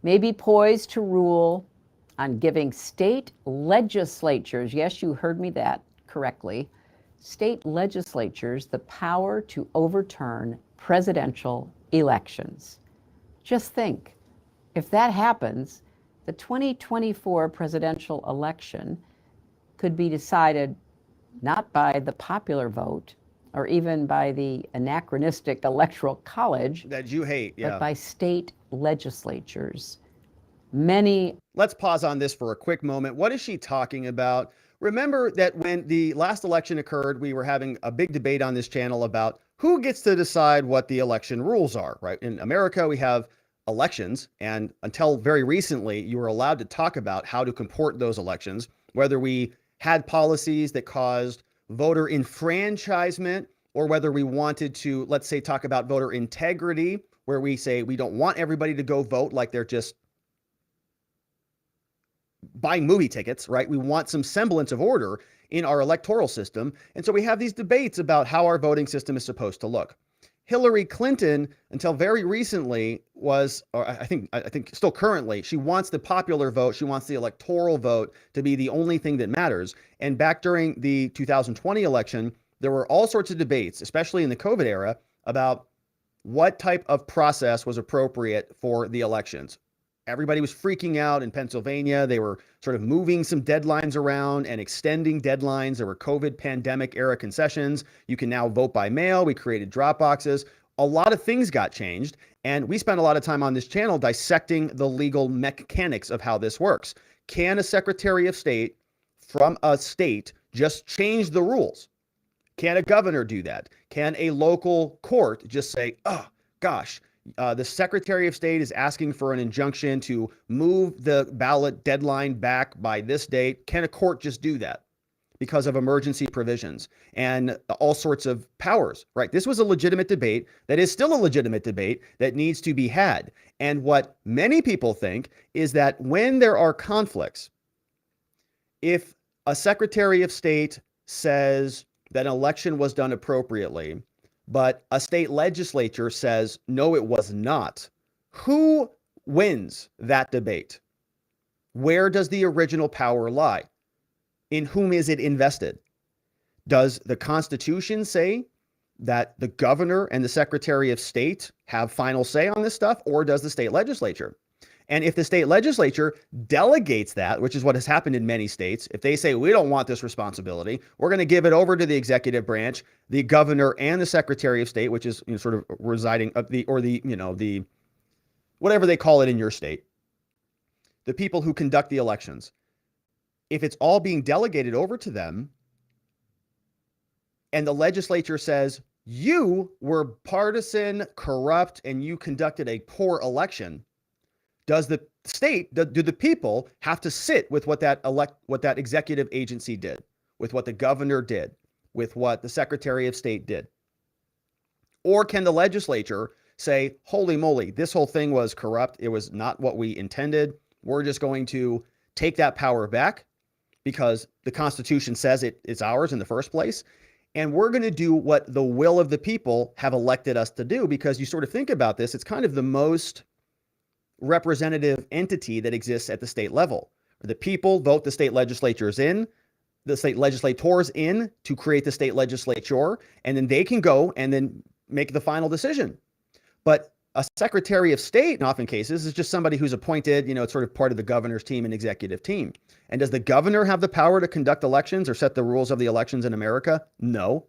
May be poised to rule on giving state legislatures, yes, you heard me that correctly, state legislatures the power to overturn presidential elections. Just think, if that happens, the 2024 presidential election could be decided not by the popular vote or even by the anachronistic electoral college that you hate, yeah, but by state legislatures. Many. Let's pause on this for a quick moment. What is she talking about? Remember that when the last election occurred, we were having a big debate on this channel about who gets to decide what the election rules are, right? In America, we have elections, and until very recently, you were allowed to talk about how to comport those elections, whether we had policies that caused voter enfranchisement or whether we wanted to, let's say, talk about voter integrity, where we say we don't want everybody to go vote like they're just buying movie tickets, right? We want some semblance of order in our electoral system. And so we have these debates about how our voting system is supposed to look. Hillary Clinton, until very recently, was, or I think still currently, she wants the popular vote. She wants the electoral vote to be the only thing that matters. And back during the 2020 election, there were all sorts of debates, especially in the COVID era, about what type of process was appropriate for the elections. Everybody was freaking out in Pennsylvania. They were sort of moving some deadlines around and extending deadlines. There were COVID pandemic era concessions. You can now vote by mail. We created drop boxes. A lot of things got changed. And we spent a lot of time on this channel dissecting the legal mechanics of how this works. Can a Secretary of State from a state just change the rules? Can a governor do that? Can a local court just say, oh, gosh, the Secretary of State is asking for an injunction to move the ballot deadline back by this date? Can a court just do that because of emergency provisions and all sorts of powers, right? This was a legitimate debate that is still a legitimate debate that needs to be had. And what many people think is that when there are conflicts, if a Secretary of State says that an election was done appropriately, but a state legislature says, no, it was not, who wins that debate? Where does the original power lie? In whom is it invested? Does the Constitution say that the governor and the secretary of state have final say on this stuff, or does the state legislature? And if the state legislature delegates that, which is what has happened in many states, if they say, we don't want this responsibility, we're going to give it over to the executive branch, the governor and the secretary of state, which is sort of residing of the whatever they call it in your state, the people who conduct the elections. If it's all being delegated over to them and the legislature says, you were partisan, corrupt, and you conducted a poor election, does the state, do the people have to sit with what that executive agency did, with what the governor did, with what the secretary of state did? Or can the legislature say, holy moly, this whole thing was corrupt. It was not what we intended. We're just going to take that power back because the Constitution says it's ours in the first place. And we're going to do what the will of the people have elected us to do. Because you sort of think about this, it's kind of the most representative entity that exists at the state level. The people vote the state legislators in, the state legislators in to create the state legislature, and then they can go and then make the final decision. But a secretary of state, in often cases, is just somebody who's appointed, it's sort of part of the governor's team and executive team. And does the governor have the power to conduct elections or set the rules of the elections in America? No.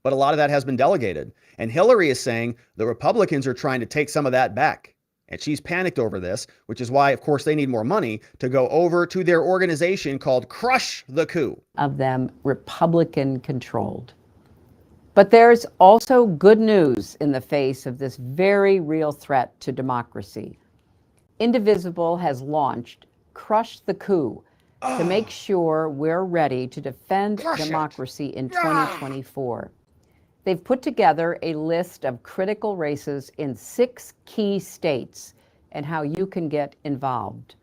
But a lot of that has been delegated. And Hillary is saying the Republicans are trying to take some of that back. And she's panicked over this, which is why, of course, they need more money to go over to their organization called Crush the Coup. Of them Republican controlled. But there's also good news in the face of this very real threat to democracy. Indivisible has launched Crush the Coup to make sure we're ready to defend democracy in 2024. They've put together a list of critical races in 6 key states and how you can get involved.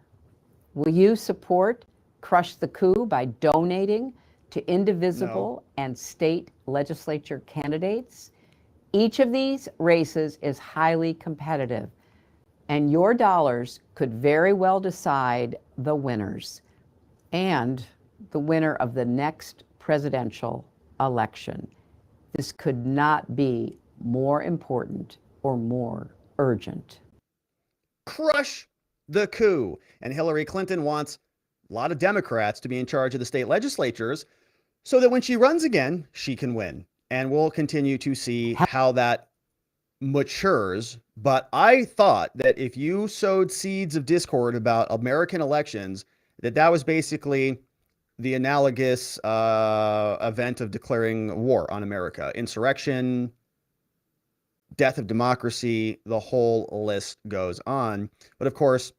Will you support Crush the Coup by donating to Indivisible and state legislature candidates? Each of these races is highly competitive, and your dollars could very well decide the winners and the winner of the next presidential election. This could not be more important or more urgent. Crush the coup. And Hillary Clinton wants a lot of Democrats to be in charge of the state legislatures so that when she runs again, she can win. And we'll continue to see how that matures. But I thought that if you sowed seeds of discord about American elections, that was basically the analogous event of declaring war on America. Insurrection, death of democracy, the whole list goes on. But of course,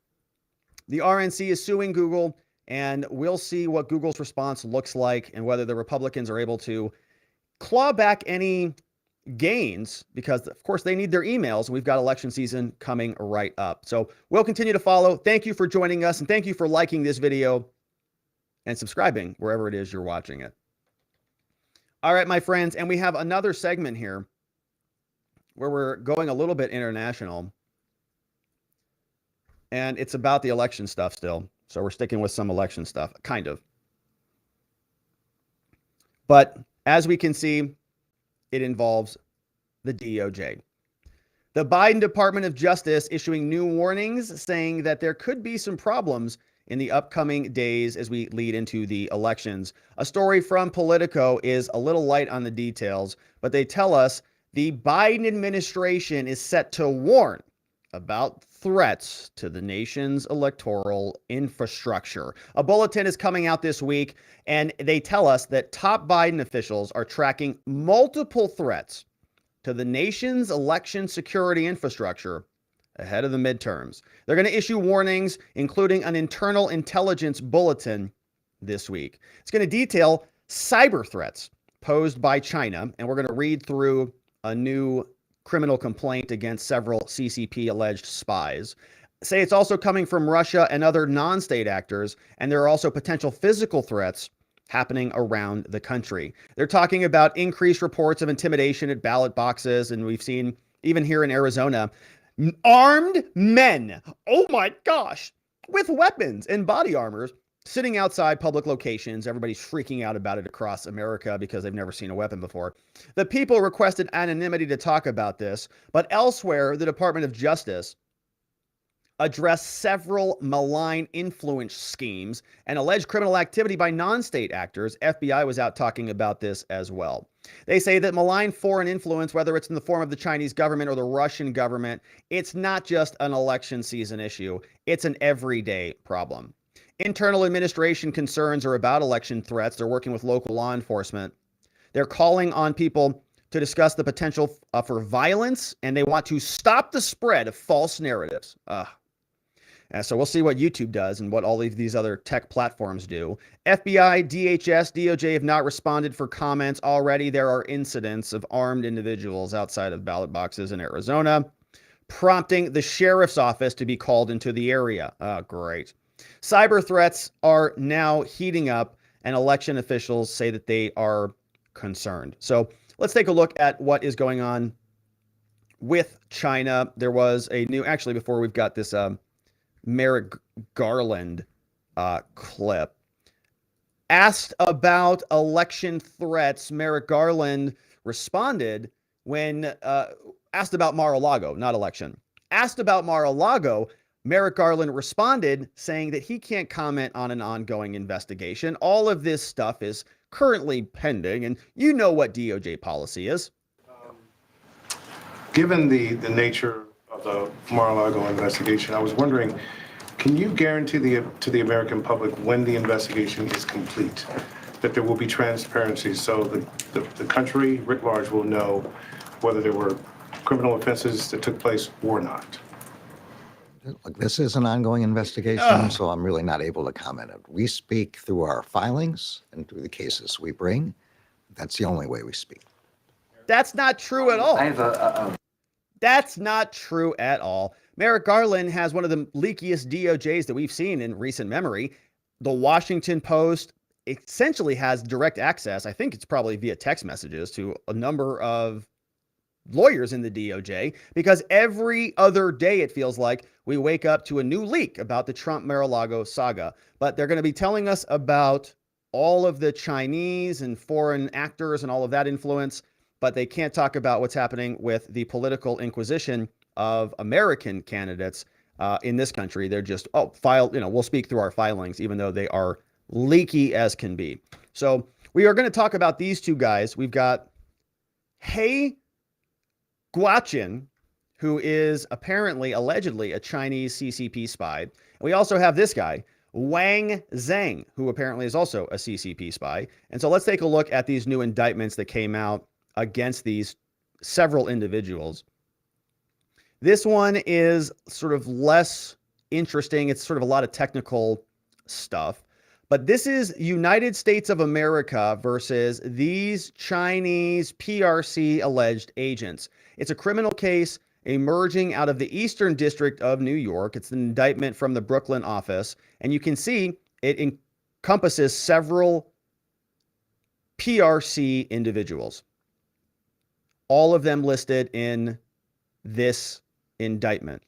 the RNC is suing Google, and we'll see what Google's response looks like and whether the Republicans are able to claw back any gains, because of course they need their emails. We've got election season coming right up. So we'll continue to follow. Thank you for joining us, and thank you for liking this video and subscribing wherever it is you're watching it. All right, my friends, and we have another segment here where we're going a little bit international, and it's about the election stuff still. So we're sticking with some election stuff, kind of. But as we can see, it involves the DOJ. The Biden Department of Justice issuing new warnings saying that there could be some problems in the upcoming days as we lead into the elections. A story from Politico is a little light on the details, but they tell us the Biden administration is set to warn about threats to the nation's electoral infrastructure. A bulletin is coming out this week, and they tell us that top Biden officials are tracking multiple threats to the nation's election security infrastructure ahead of the midterms. They're going to issue warnings, including an internal intelligence bulletin this week. It's going to detail cyber threats posed by China, and we're going to read through a new criminal complaint against several CCP alleged spies. Say it's also coming from Russia and other non-state actors, and there are also potential physical threats happening around the country. They're talking about increased reports of intimidation at ballot boxes, and we've seen even here in Arizona, armed men, oh my gosh, with weapons and body armors sitting outside public locations. Everybody's freaking out about it across America because they've never seen a weapon before. The people requested anonymity to talk about this, but elsewhere, the Department of Justice addressed several malign influence schemes and alleged criminal activity by non-state actors. FBI was out talking about this as well. They say that malign foreign influence, whether it's in the form of the Chinese government or the Russian government, it's not just an election season issue. It's an everyday problem. Internal administration concerns are about election threats. They're working with local law enforcement. They're calling on people to discuss the potential for violence, and they want to stop the spread of false narratives. So we'll see what YouTube does and what all of these other tech platforms do. FBI, DHS, DOJ have not responded for comments. Already there are incidents of armed individuals outside of ballot boxes in Arizona, prompting the sheriff's office to be called into the area. Oh, great. Cyber threats are now heating up, and election officials say that they are concerned. So let's take a look at what is going on with China. There was a new, actually, before we've got this Merrick Garland clip. Asked about election threats, Merrick Garland responded when asked about Mar-a-Lago, not election. Asked about Mar-a-Lago, Merrick Garland responded saying that he can't comment on an ongoing investigation. All of this stuff is currently pending, and you know what DOJ policy is. Given the nature of the Mar-a-Lago investigation, I was wondering, can you guarantee to the American public when the investigation is complete that there will be transparency so the country writ large will know whether there were criminal offenses that took place or not? Look, this is an ongoing investigation, so I'm really not able to comment. We speak through our filings and through the cases we bring. That's the only way we speak. That's not true at all. I have That's not true at all. Merrick Garland has one of the leakiest DOJs that we've seen in recent memory. The Washington Post essentially has direct access, I think it's probably via text messages, to a number of lawyers in the DOJ, because every other day it feels like we wake up to a new leak about the Trump Mar-a-Lago saga. But they're going to be telling us about all of the Chinese and foreign actors and all of that influence, but they can't talk about what's happening with the political inquisition of American candidates in this country. They're just, we'll speak through our filings, even though they are leaky as can be. So we are going to talk about these two guys. We've got He Guoqin, who is allegedly a Chinese CCP spy. And we also have this guy, Wang Zhang, who apparently is also a CCP spy. And so let's take a look at these new indictments that came out against these several individuals. This one is sort of less interesting. It's sort of a lot of technical stuff. But this is United States of America versus these Chinese PRC alleged agents. It's a criminal case emerging out of the Eastern District of New York. It's an indictment from the Brooklyn office. And you can see it encompasses several PRC individuals. All of them listed in this indictment.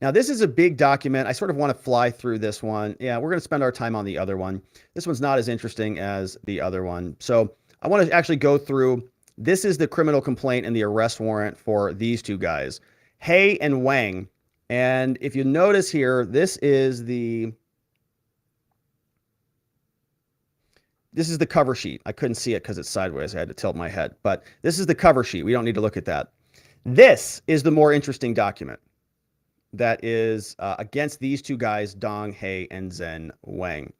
Now, this is a big document. I sort of want to fly through this one. Yeah, we're going to spend our time on the other one. This one's not as interesting as the other one. So I want to actually go through. This is the criminal complaint and the arrest warrant for these two guys, He and Wang. And if you notice here, this is the cover sheet. I couldn't see it because it's sideways. I had to tilt my head. But this is the cover sheet. We don't need to look at that. This is the more interesting document that is against these two guys, Dong He and Zhen Wang.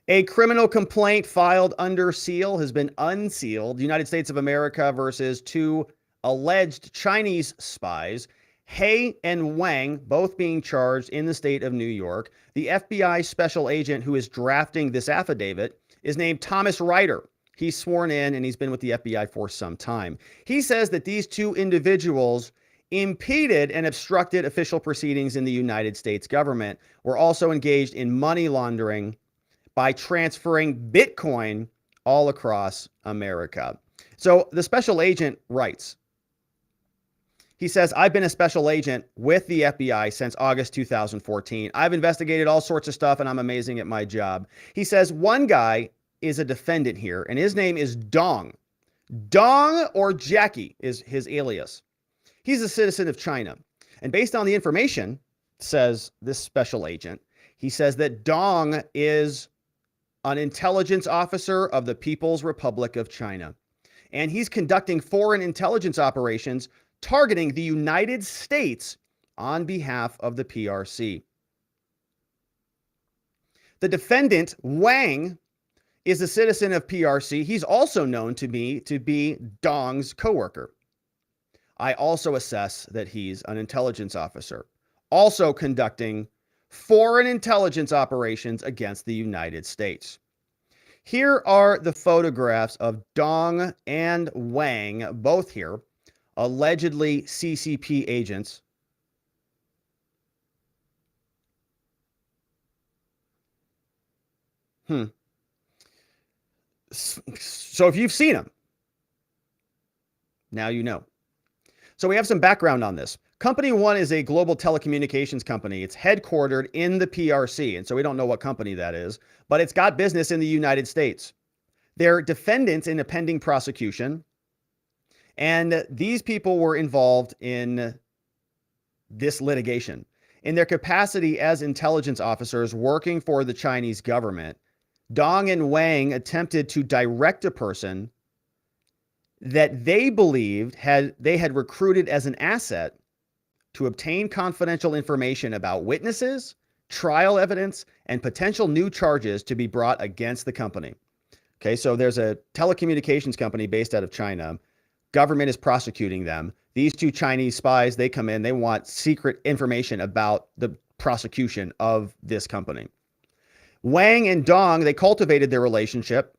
A criminal complaint filed under seal has been unsealed. United States of America versus two alleged Chinese spies, He and Wang, both being charged in the state of New York. The FBI special agent who is drafting this affidavit is named Thomas Ryder. He's sworn in and he's been with the FBI for some time. He says that these two individuals impeded and obstructed official proceedings in the United States government, were also engaged in money laundering by transferring Bitcoin all across America. So the special agent writes, He says, I've been a special agent with the FBI since August 2014. I've investigated all sorts of stuff and I'm amazing at my job. He says one guy is a defendant here and his name is Dong. Dong or Jackie is his alias. He's a citizen of China. And based on the information, says this special agent, he says that Dong is an intelligence officer of the People's Republic of China. And he's conducting foreign intelligence operations targeting the United States on behalf of the PRC. The defendant, Wang, is a citizen of PRC. He's also known to me to be Dong's coworker. I also assess that he's an intelligence officer, also conducting foreign intelligence operations against the United States. Here are the photographs of Dong and Wang, both here, allegedly CCP agents. So if you've seen them, now you know. So we have some background on this. Company one is a global telecommunications company. It's headquartered in the PRC, and so we don't know what company that is, but it's got business in the United States. They're defendants in a pending prosecution, and these people were involved in this litigation. In their capacity as intelligence officers working for the Chinese government, Dong and Wang attempted to direct a person that they believed they had recruited as an asset to obtain confidential information about witnesses, trial evidence, and potential new charges to be brought against the company. Okay, so there's a telecommunications company based out of China. Government is prosecuting them. These two Chinese spies, they come in, they want secret information about the prosecution of this company. Wang and Dong, they cultivated their relationship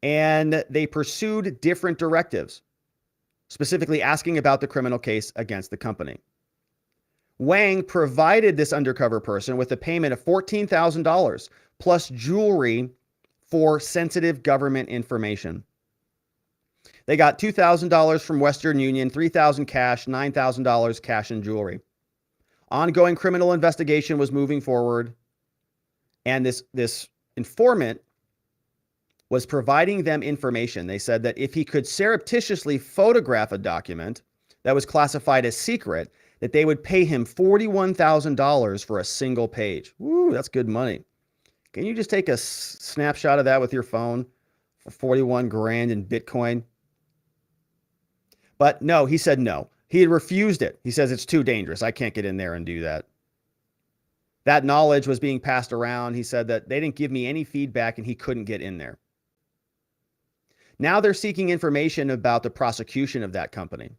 and they pursued different directives, specifically asking about the criminal case against the company. Wang provided this undercover person with a payment of $14,000 plus jewelry for sensitive government information. They got $2,000 from Western Union, $3,000 cash, $9,000 cash and jewelry. Ongoing criminal investigation was moving forward, and this informant was providing them information. They said that if he could surreptitiously photograph a document that was classified as secret, that they would pay him $41,000 for a single page. Woo, that's good money. Can you just take a snapshot of that with your phone for 41 grand in Bitcoin? But no, he said no. He had refused it. He says it's too dangerous. I can't get in there and do that. That knowledge was being passed around. He said that they didn't give me any feedback and he couldn't get in there. Now they're seeking information about the prosecution of that company.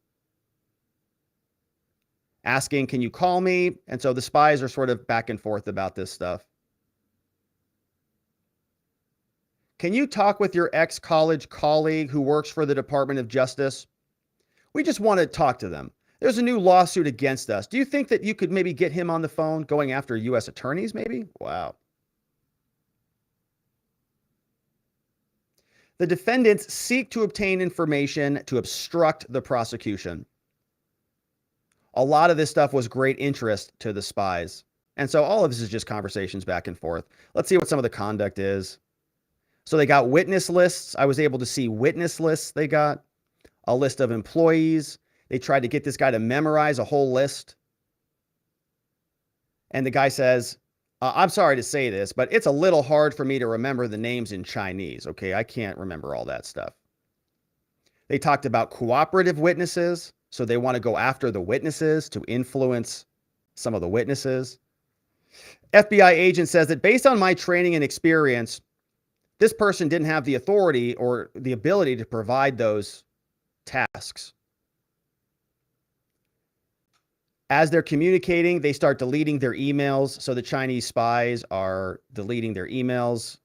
Asking, can you call me? And so the spies are sort of back and forth about this stuff. Can you talk with your ex-college colleague who works for the Department of Justice? We just want to talk to them. There's a new lawsuit against us. Do you think that you could maybe get him on the phone going after U.S. attorneys maybe? Wow. The defendants seek to obtain information to obstruct the prosecution. A lot of this stuff was great interest to the spies. And so all of this is just conversations back and forth. Let's see what some of the conduct is. So they got witness lists. I was able to see witness lists they got. A list of employees. They tried to get this guy to memorize a whole list. And the guy says, I'm sorry to say this, but it's a little hard for me to remember the names in Chinese. Okay, I can't remember all that stuff. They talked about cooperative witnesses. So they want to go after the witnesses to influence some of the witnesses. FBI agent says that based on my training and experience, this person didn't have the authority or the ability to provide those tasks. As they're communicating, they start deleting their emails. So the Chinese spies are deleting their emails,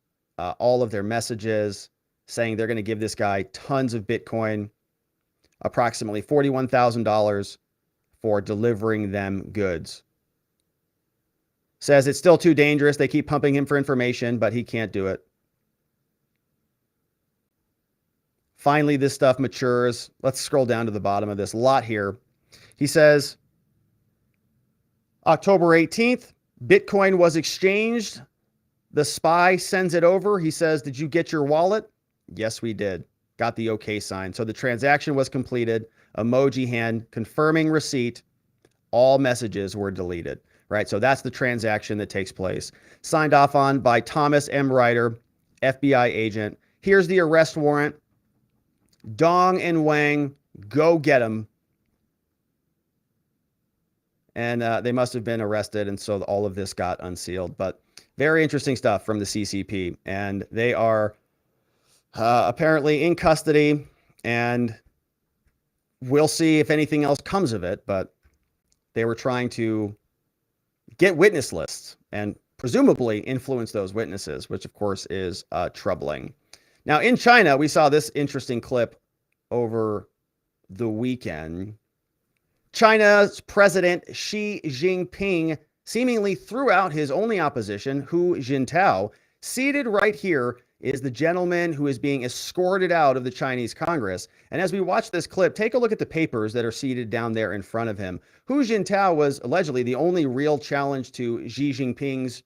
all of their messages, saying they're going to give this guy tons of Bitcoin, approximately $41,000 for delivering them goods. Says it's still too dangerous. They keep pumping him for information, but he can't do it. Finally, this stuff matures. Let's scroll down to the bottom of this. A lot here. He says, October 18th, Bitcoin was exchanged. The spy sends it over. He says, did you get your wallet? Yes, we did. Got the okay sign. So the transaction was completed. Emoji hand confirming receipt. All messages were deleted, right? So that's the transaction that takes place. Signed off on by Thomas M. Ryder, FBI agent. Here's the arrest warrant. Dong and Wang, go get them. And they must have been arrested, and so all of this got unsealed. But very interesting stuff from the CCP. And they are apparently in custody, and we'll see if anything else comes of it. But they were trying to get witness lists and presumably influence those witnesses, which of course is troubling. Now in China, we saw this interesting clip over the weekend. China's President Xi Jinping seemingly threw out his only opposition, Hu Jintao. Seated right here is the gentleman who is being escorted out of the Chinese Congress. And as we watch this clip, take a look at the papers that are seated down there in front of him. Hu Jintao was allegedly the only real challenge to Xi Jinping's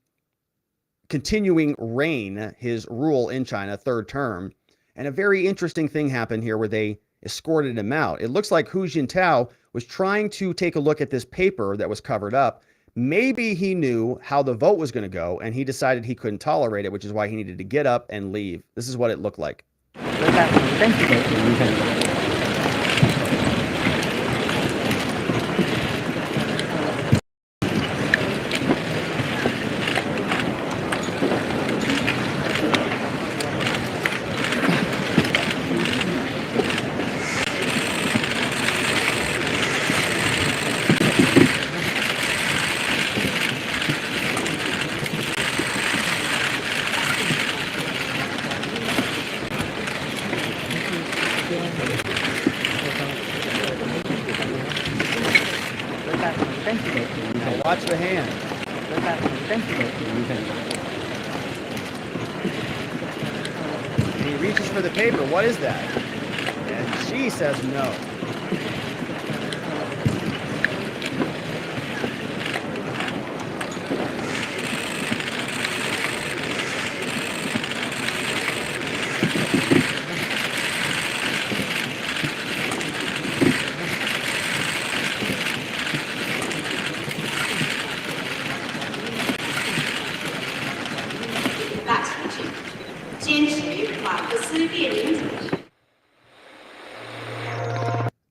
continuing reign, his rule in China, third term. And a very interesting thing happened here where they escorted him out. It looks like Hu Jintao was trying to take a look at this paper that was covered up. Maybe he knew how the vote was going to go, and he decided he couldn't tolerate it, which is why he needed to get up and leave. This is what it looked like. Watch the hand. And he reaches for the paper. What is that? And she says no.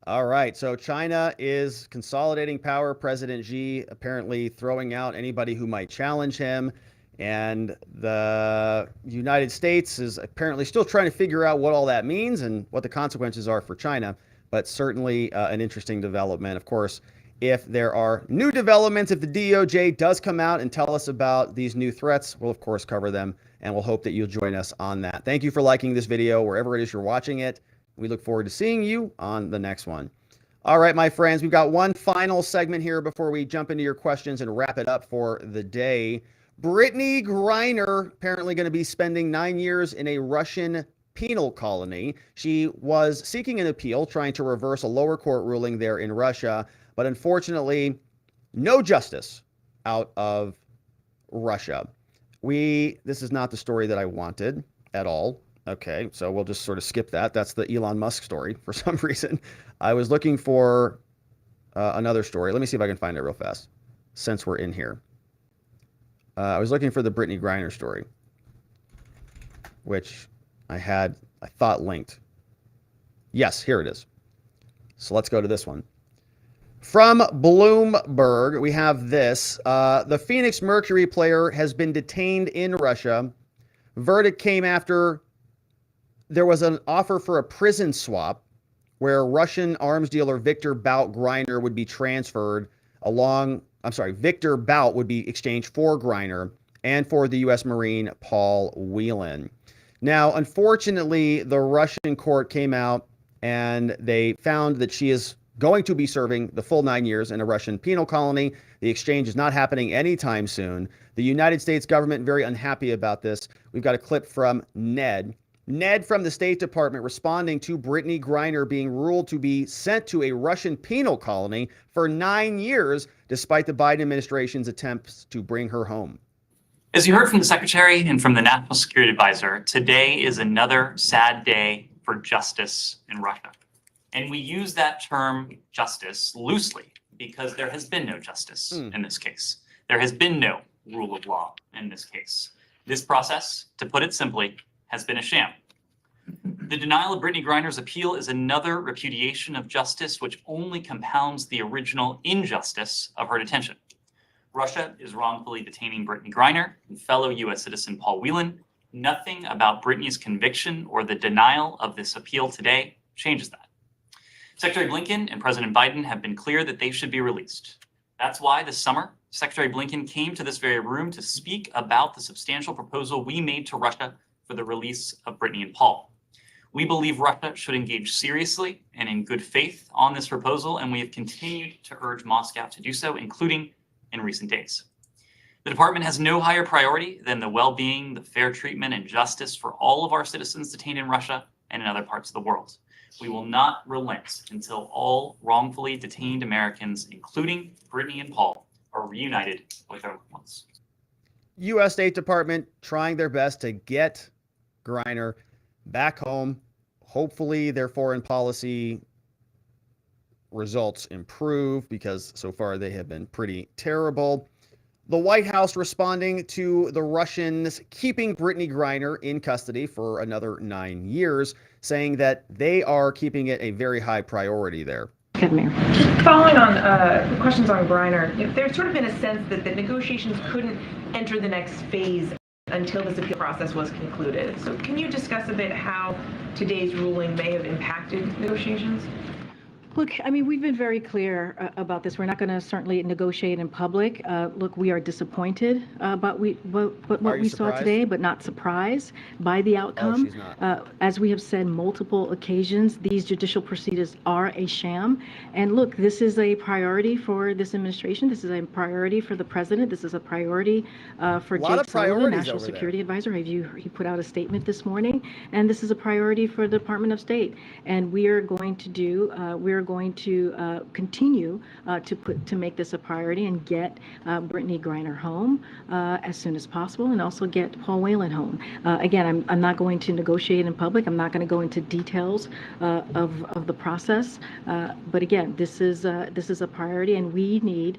All right, so China is consolidating power. President Xi apparently throwing out anybody who might challenge him. And the United States is apparently still trying to figure out what all that means and what the consequences are for China. But certainly an interesting development. Of course, if there are new developments, if the DOJ does come out and tell us about these new threats, we'll of course cover them, and we'll hope that you'll join us on that. Thank you for liking this video wherever it is you're watching it. We look forward to seeing you on the next one. All right, my friends, we've got one final segment here before we jump into your questions and wrap it up for the day. Brittney Griner apparently going to be spending 9 years in a Russian penal colony. She was seeking an appeal, trying to reverse a lower court ruling there in Russia, but unfortunately, no justice out of Russia. This is not the story that I wanted at all. Okay, so we'll just sort of skip that. That's the Elon Musk story for some reason. I was looking for another story. Let me see if I can find it real fast since we're in here. I was looking for the Brittney Griner story, which I thought linked. Yes, here it is. So let's go to this one. From Bloomberg, we have this. The Phoenix Mercury player has been detained in Russia. Verdict came after there was an offer for a prison swap where Russian arms dealer Victor Bout Griner would be transferred Victor Bout would be exchanged for Griner and for the U.S. Marine Paul Whelan. Now, unfortunately, the Russian court came out and they found that she is going to be serving the full 9 years in a Russian penal colony. The exchange is not happening anytime soon. The United States government very unhappy about this. We've got a clip from Ned. Ned from the State Department responding to Brittney Griner being ruled to be sent to a Russian penal colony for 9 years, despite the Biden administration's attempts to bring her home. As you heard from the Secretary and from the National Security Advisor, today is another sad day for justice in Russia. And we use that term justice loosely because there has been no justice in this case. There has been no rule of law in this case. This process, to put it simply, has been a sham. The denial of Brittney Griner's appeal is another repudiation of justice, which only compounds the original injustice of her detention. Russia is wrongfully detaining Brittney Griner and fellow U.S. citizen Paul Whelan. Nothing about Brittney's conviction or the denial of this appeal today changes that. Secretary Blinken and President Biden have been clear that they should be released. That's why this summer, Secretary Blinken came to this very room to speak about the substantial proposal we made to Russia for the release of Brittney and Paul. We believe Russia should engage seriously and in good faith on this proposal, and we have continued to urge Moscow to do so, including in recent days. The department has no higher priority than the well-being, the fair treatment, and justice for all of our citizens detained in Russia and in other parts of the world. We will not relent until all wrongfully detained Americans, including Brittney and Paul, are reunited with their loved ones. U.S. State Department trying their best to get Griner back home. Hopefully their foreign policy results improve because so far they have been pretty terrible. The White House responding to the Russians keeping Brittney Griner in custody for another 9 years, saying that they are keeping it a very high priority there. Just following on questions on Griner, there's sort of been a sense that the negotiations couldn't enter the next phase until this appeal process was concluded. So can you discuss a bit how today's ruling may have impacted negotiations? Look, I mean, we've been very clear about this. We're not going to certainly negotiate in public. Look, we are disappointed about what we saw today, but not surprised by the outcome. She's not. As we have said multiple occasions, these judicial proceedings are a sham. And look, this is a priority for this administration. This is a priority for the president. This is a priority for Jake Sullivan, National Security Advisor. He put out a statement this morning, and this is a priority for the Department of State. And we are going to continue to make this a priority and get Brittney Griner home as soon as possible, and also get Paul Whelan home. Again, I'm not going to negotiate in public. I'm not going to go into details of the process. But again, this is a priority, and we need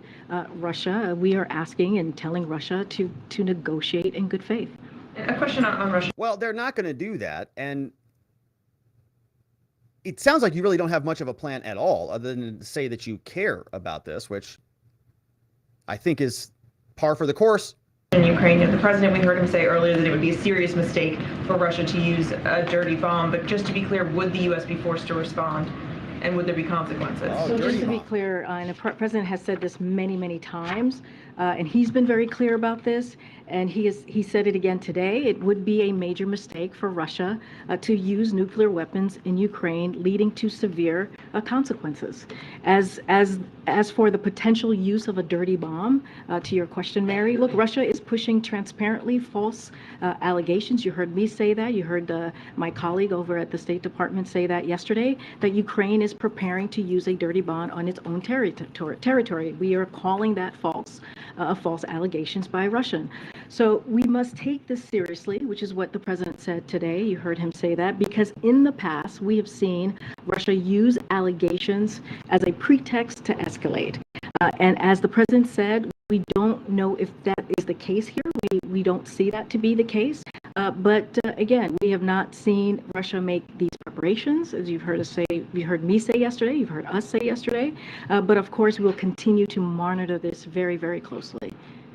Russia. We are asking and telling Russia to negotiate in good faith. A question on Russia. Well, they're not going to do that, and it sounds like you really don't have much of a plan at all, other than to say that you care about this, which I think is par for the course. In Ukraine, the president, we heard him say earlier that it would be a serious mistake for Russia to use a dirty bomb. But just to be clear, would the U.S. be forced to respond? And would there be consequences? So just to be clear, and the president has said this many, many times, and he's been very clear about this, and he said it again today. It would be a major mistake for Russia to use nuclear weapons in Ukraine, leading to severe consequences. As for the potential use of a dirty bomb, to your question, Mary, look, Russia is pushing transparently false allegations. You heard me say that. You heard my colleague over at the State Department say that yesterday, that Ukraine is preparing to use a dirty bomb on its own territory. We are calling that false allegations by Russia. So we must take this seriously, which is what the president said today. You heard him say that, because in the past we have seen Russia use allegations as a pretext to escalate. And as the president said, we don't know if that is the case here. We don't see that to be the case. But again, we have not seen Russia make these preparations, as you've heard us say. You heard me say yesterday. You've heard us say yesterday. But of course, we'll continue to monitor this very, very closely.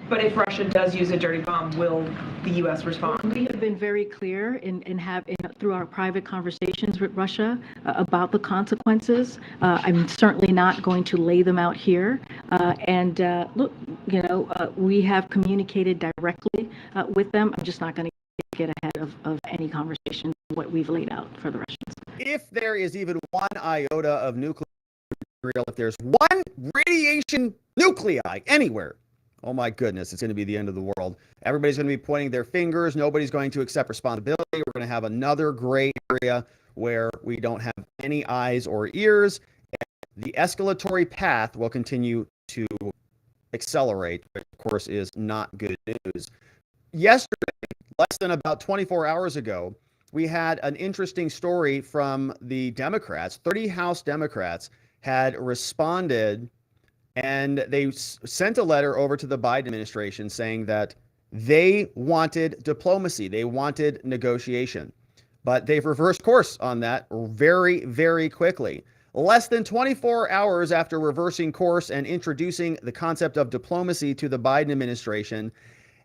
But if Russia does use a dirty bomb, will the U.S. respond? We have been very clear through our private conversations with Russia about the consequences. I'm certainly not going to lay them out here. Look, we have communicated directly with them. I'm just not going to get ahead of any conversation what we've laid out for the Russians. If there is even one iota of nuclear material, if there's one radiation nuclei anywhere, Oh my goodness, it's going to be the end of the world. Everybody's going to be pointing their fingers. Nobody's going to accept responsibility. We're going to have another gray area where we don't have any eyes or ears. And the escalatory path will continue to accelerate, which of course is not good news. Yesterday, less than about 24 hours ago, we had an interesting story from the Democrats. 30 House Democrats had responded, and they sent a letter over to the Biden administration saying that they wanted diplomacy. They wanted negotiation. But they've reversed course on that very, very quickly. Less than 24 hours after reversing course and introducing the concept of diplomacy to the Biden administration,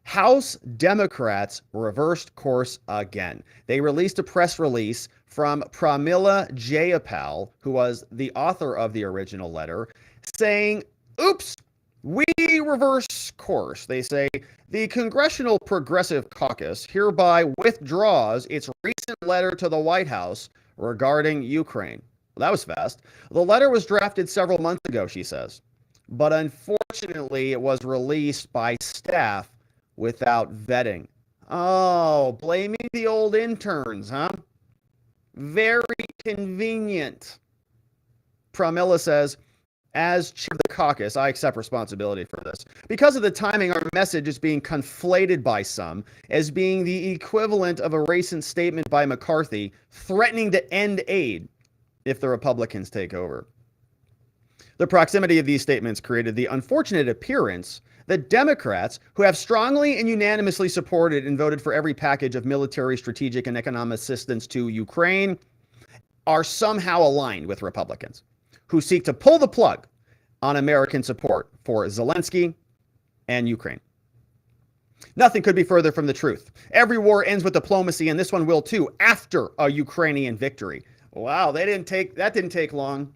House Democrats reversed course again. They released a press release from Pramila Jayapal, who was the author of the original letter, saying, oops, we reverse course. They say the Congressional Progressive Caucus hereby withdraws its recent letter to the White House regarding Ukraine. Well, that was fast. The letter was drafted several months ago, she says, but unfortunately it was released by staff without vetting. Oh, blaming the old interns, huh? Very convenient. Pramila says, as chair of the caucus, I accept responsibility for this. Because of the timing, our message is being conflated by some as being the equivalent of a recent statement by McCarthy threatening to end aid if the Republicans take over. The proximity of these statements created the unfortunate appearance that Democrats, who have strongly and unanimously supported and voted for every package of military, strategic, and economic assistance to Ukraine, are somehow aligned with Republicans who seek to pull the plug on American support for Zelensky and Ukraine. Nothing could be further from the truth. Every war ends with diplomacy, and this one will too, after a Ukrainian victory. Wow, that didn't take long.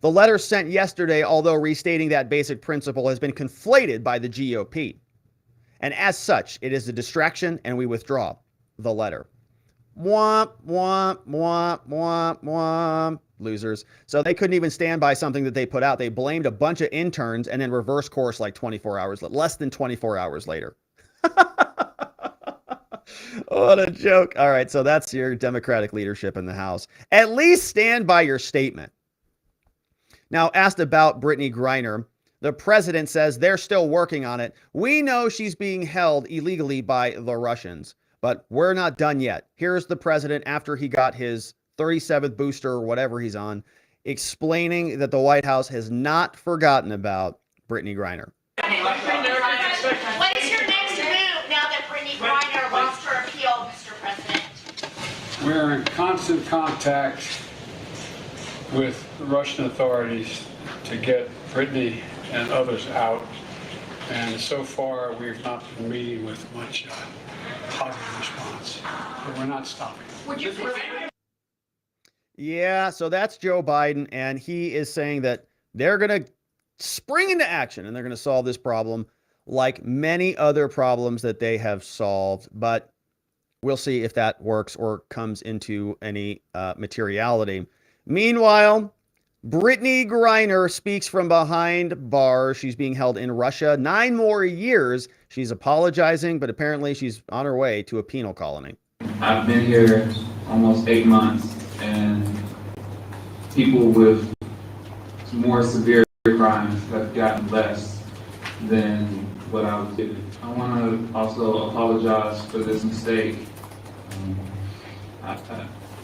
The letter sent yesterday, although restating that basic principle, has been conflated by the GOP. And as such, it is a distraction, and we withdraw the letter. Womp, womp, womp, womp, womp. Losers. So they couldn't even stand by something that they put out. They blamed a bunch of interns and then reversed course like 24 hours, less than 24 hours later. What a joke. All right, so that's your Democratic leadership in the House. At least stand by your statement. Now, asked about Brittney Griner, the president says they're still working on it. We know she's being held illegally by the Russians, but we're not done yet. Here's the president after he got his 37th booster or whatever he's on, explaining that the White House has not forgotten about Brittney Griner. What is your next move now that Brittney Griner lost her appeal, Mr. President? We're in constant contact with the Russian authorities to get Brittney and others out. And so far, we've not been meeting with much positive response. But we're not stopping. Would you Yeah, so that's Joe Biden, and he is saying that they're going to spring into action and they're going to solve this problem like many other problems that they have solved. But we'll see if that works or comes into any materiality. Meanwhile, Brittney Griner speaks from behind bars. She's being held in Russia 9 more years. She's apologizing, but apparently she's on her way to a penal colony. I've been here almost 8 months, and people with more severe crimes have gotten less than what I was given. I want to also apologize for this mistake.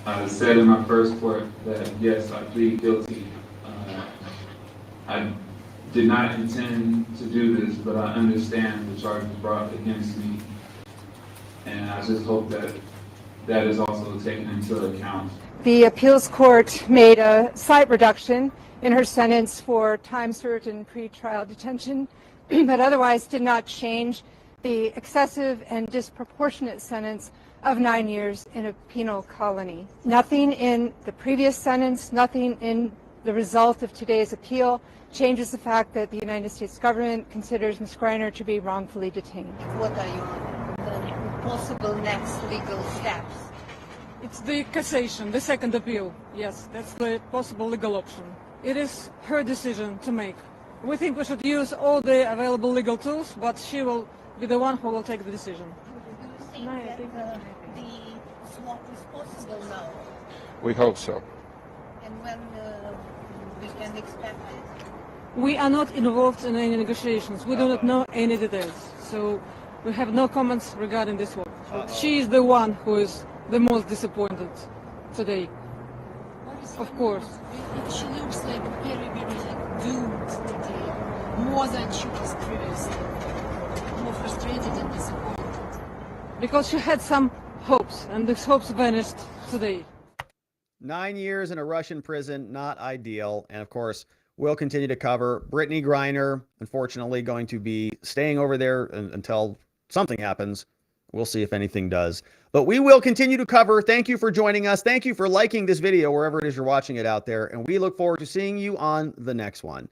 I said in my first court that yes, I plead guilty. I did not intend to do this, but I understand the charges brought against me. And I just hope that that is also taken into account. The appeals court made a slight reduction in her sentence for time served in pretrial detention, but otherwise did not change the excessive and disproportionate sentence of 9 years in a penal colony. Nothing in the previous sentence, nothing in the result of today's appeal changes the fact that the United States government considers Ms. Griner to be wrongfully detained. What are your possible next legal steps? It's the cassation, the second appeal. Yes, that's the possible legal option. It is her decision to make. We think we should use all the available legal tools, but she will be the one who will take the decision. Do you think that the swap is possible now? We hope so. And when we can expect it? We are not involved in any negotiations. We do not know any details. So we have no comments regarding this one. She is the one who is the most disappointed today. Of course. She looks like very, very doomed today, more than she was previously, more frustrated and disappointed. Because she had some hopes, and these hopes vanished today. 9 years in a Russian prison, not ideal. And of course, we'll continue to cover Brittney Griner, unfortunately, going to be staying over there until something happens. We'll see if anything does. But we will continue to cover. Thank you for joining us. Thank you for liking this video wherever it is you're watching it out there. And we look forward to seeing you on the next one.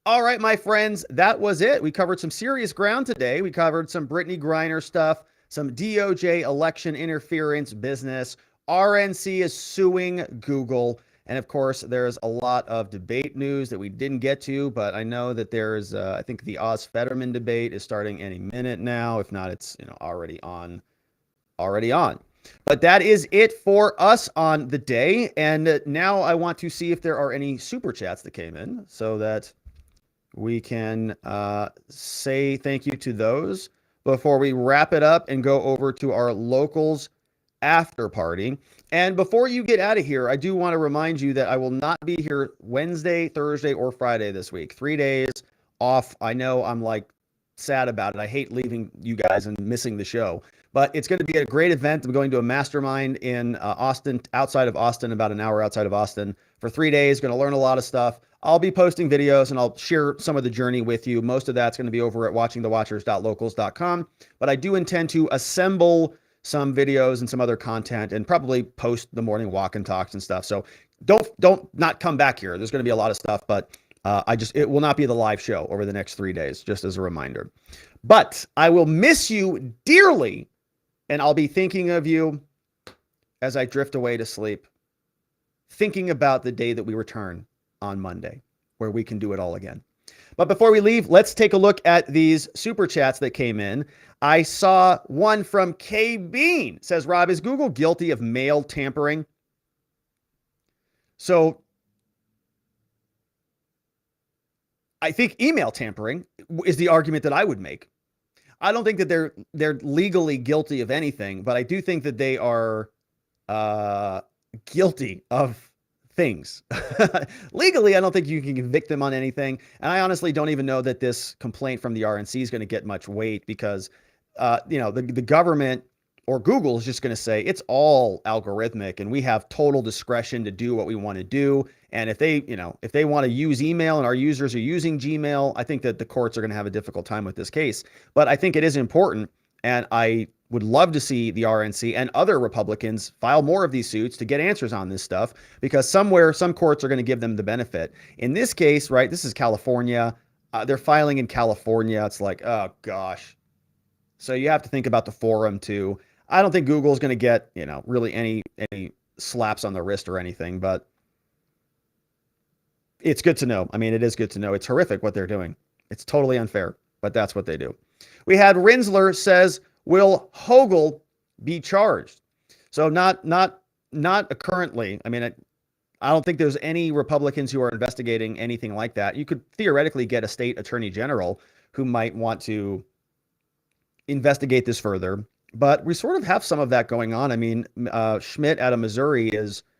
All right, my friends, that was it. We covered some serious ground today. We covered some Brittney Griner stuff, some DOJ election interference business. RNC is suing Google. And of course, there's a lot of debate news that we didn't get to, but I know that there's, I think the Oz-Fetterman debate is starting any minute now. If not, it's already on. But that is it for us on the day. And now I want to see if there are any super chats that came in so that we can say thank you to those before we wrap it up and go over to our locals after party. And before you get out of here, I do want to remind you that I will not be here Wednesday, Thursday, or Friday this week. 3 days off. I know I'm like sad about it. I hate leaving you guys and missing the show, but it's going to be a great event. I'm going to a mastermind in Austin, outside of Austin, about an hour outside of Austin for 3 days. Going to learn a lot of stuff. I'll be posting videos and I'll share some of the journey with you. Most of that's going to be over at watchingthewatchers.locals.com, but I do intend to assemble some videos and some other content and probably post the morning walk and talks and stuff. So don't not come back here. There's going to be a lot of stuff, but it will not be the live show over the next 3 days, just as a reminder. But I will miss you dearly, and I'll be thinking of you as I drift away to sleep, thinking about the day that we return on Monday, where we can do it all again. But before we leave, let's take a look at these super chats that came in. I saw one from K Bean. It says, Rob, is Google guilty of mail tampering? So I think email tampering is the argument that I would make. I don't think that they're legally guilty of anything, but I do think that they are guilty of things. Legally, I don't think you can convict them on anything. And I honestly don't even know that this complaint from the RNC is going to get much weight because, the government or Google is just going to say it's all algorithmic and we have total discretion to do what we want to do. And if they want to use email and our users are using Gmail, I think that the courts are going to have a difficult time with this case. But I think it is important. And I would love to see the RNC and other Republicans file more of these suits to get answers on this stuff, because somewhere, some courts are going to give them the benefit. In this case, right, this is California. They're filing in California. It's like, oh, gosh. So you have to think about the forum, too. I don't think Google's going to get, really any slaps on the wrist or anything, but it's good to know. I mean, it is good to know. It's horrific what they're doing. It's totally unfair, but that's what they do. We had Rinsler says, will Hogle be charged? So not currently. I mean, I don't think there's any Republicans who are investigating anything like that. You could theoretically get a state attorney general who might want to investigate this further, but we sort of have some of that going on. I mean, Schmidt out of Missouri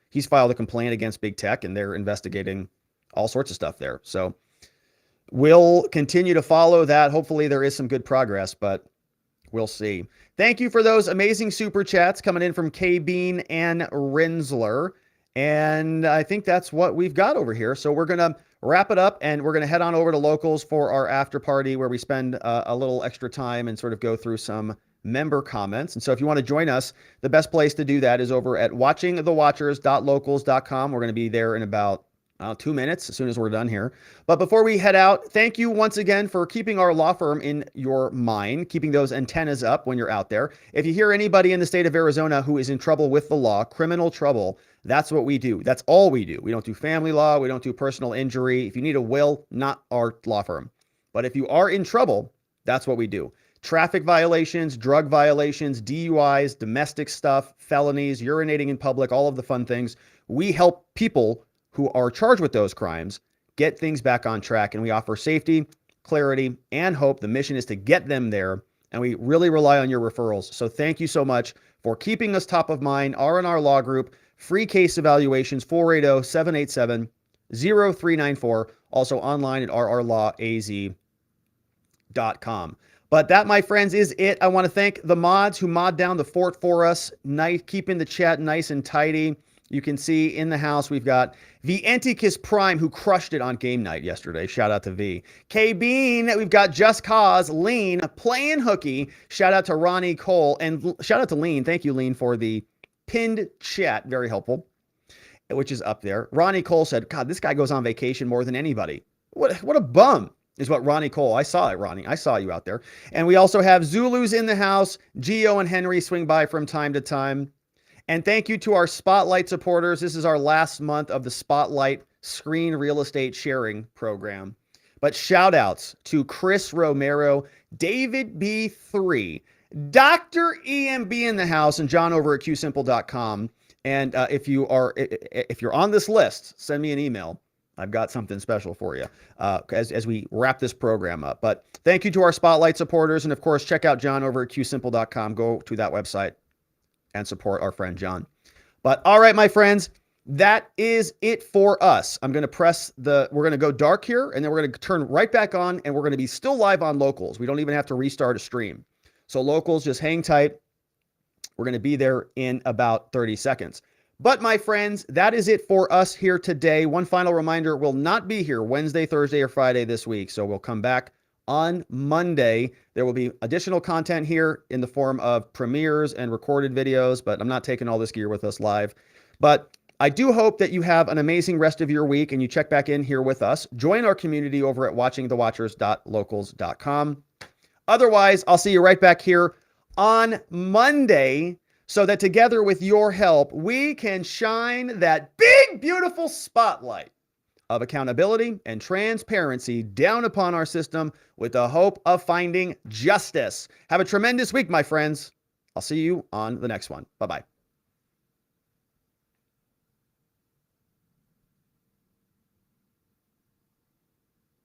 he's filed a complaint against big tech and they're investigating all sorts of stuff there. So we'll continue to follow that. Hopefully there is some good progress, but we'll see. Thank you for those amazing super chats coming in from K Bean and Rinsler. And I think that's what we've got over here. So we're going to wrap it up and we're going to head on over to Locals for our after party where we spend a little extra time and sort of go through some member comments. And so if you want to join us, the best place to do that is over at watchingthewatchers.locals.com. We're going to be there in about 2 minutes as soon as we're done here. But before we head out, thank you once again for keeping our law firm in your mind, keeping those antennas up when you're out there. If you hear anybody in the state of Arizona who is in trouble with the law, criminal trouble, that's what we do. That's all we do. We don't do family law. We don't do personal injury. If you need a will, not our law firm. But if you are in trouble, that's what we do. Traffic violations, drug violations, DUIs, domestic stuff, felonies, urinating in public, all of the fun things. We help people who are charged with those crimes get things back on track, and we offer safety, clarity, and hope. The mission is to get them there, and we really rely on your referrals. So thank you so much for keeping us top of mind. R&R Law Group, free case evaluations, 480-787-0394, also online at rrlawaz.com. But that, my friends, is it. I want to thank the mods who mod down the fort for us, keeping the chat nice and tidy. You can see in the house, we've got V Anticus Prime, who crushed it on game night yesterday. Shout out to V. K Bean, we've got Just Cause, Lean, playing hooky. Shout out to Ronnie Cole, and shout out to Lean. Thank you, Lean, for the pinned chat. Very helpful, which is up there. Ronnie Cole said, God, this guy goes on vacation more than anybody. What a bum is what Ronnie Cole. I saw it, Ronnie. I saw you out there. And we also have Zulus in the house. Gio and Henry swing by from time to time. And thank you to our Spotlight supporters. This is our last month of the Spotlight Screen Real Estate Sharing Program. But shout outs to Chris Romero, David B3, Dr. EMB in the house, and John over at qsimple.com. And if you're on this list, send me an email. I've got something special for you as we wrap this program up. But thank you to our Spotlight supporters. And of course, check out John over at qsimple.com. Go to that website and support our friend John. But all right, my friends, that is it for us. I'm going to we're going to go dark here, and then we're going to turn right back on, and we're going to be still live on Locals. We don't even have to restart a stream. So Locals, just hang tight. We're going to be there in about 30 seconds. But my friends, that is it for us here today. One final reminder, we'll not be here Wednesday, Thursday, or Friday this week. So we'll come back on Monday. There will be additional content here in the form of premieres and recorded videos, but I'm not taking all this gear with us live. But I do hope that you have an amazing rest of your week and you check back in here with us. Join our community over at watchingthewatchers.locals.com. Otherwise, I'll see you right back here on Monday so that together with your help, we can shine that big, beautiful spotlight of accountability and transparency down upon our system with the hope of finding justice. Have a tremendous week, my friends. I'll see you on the next one. Bye-bye.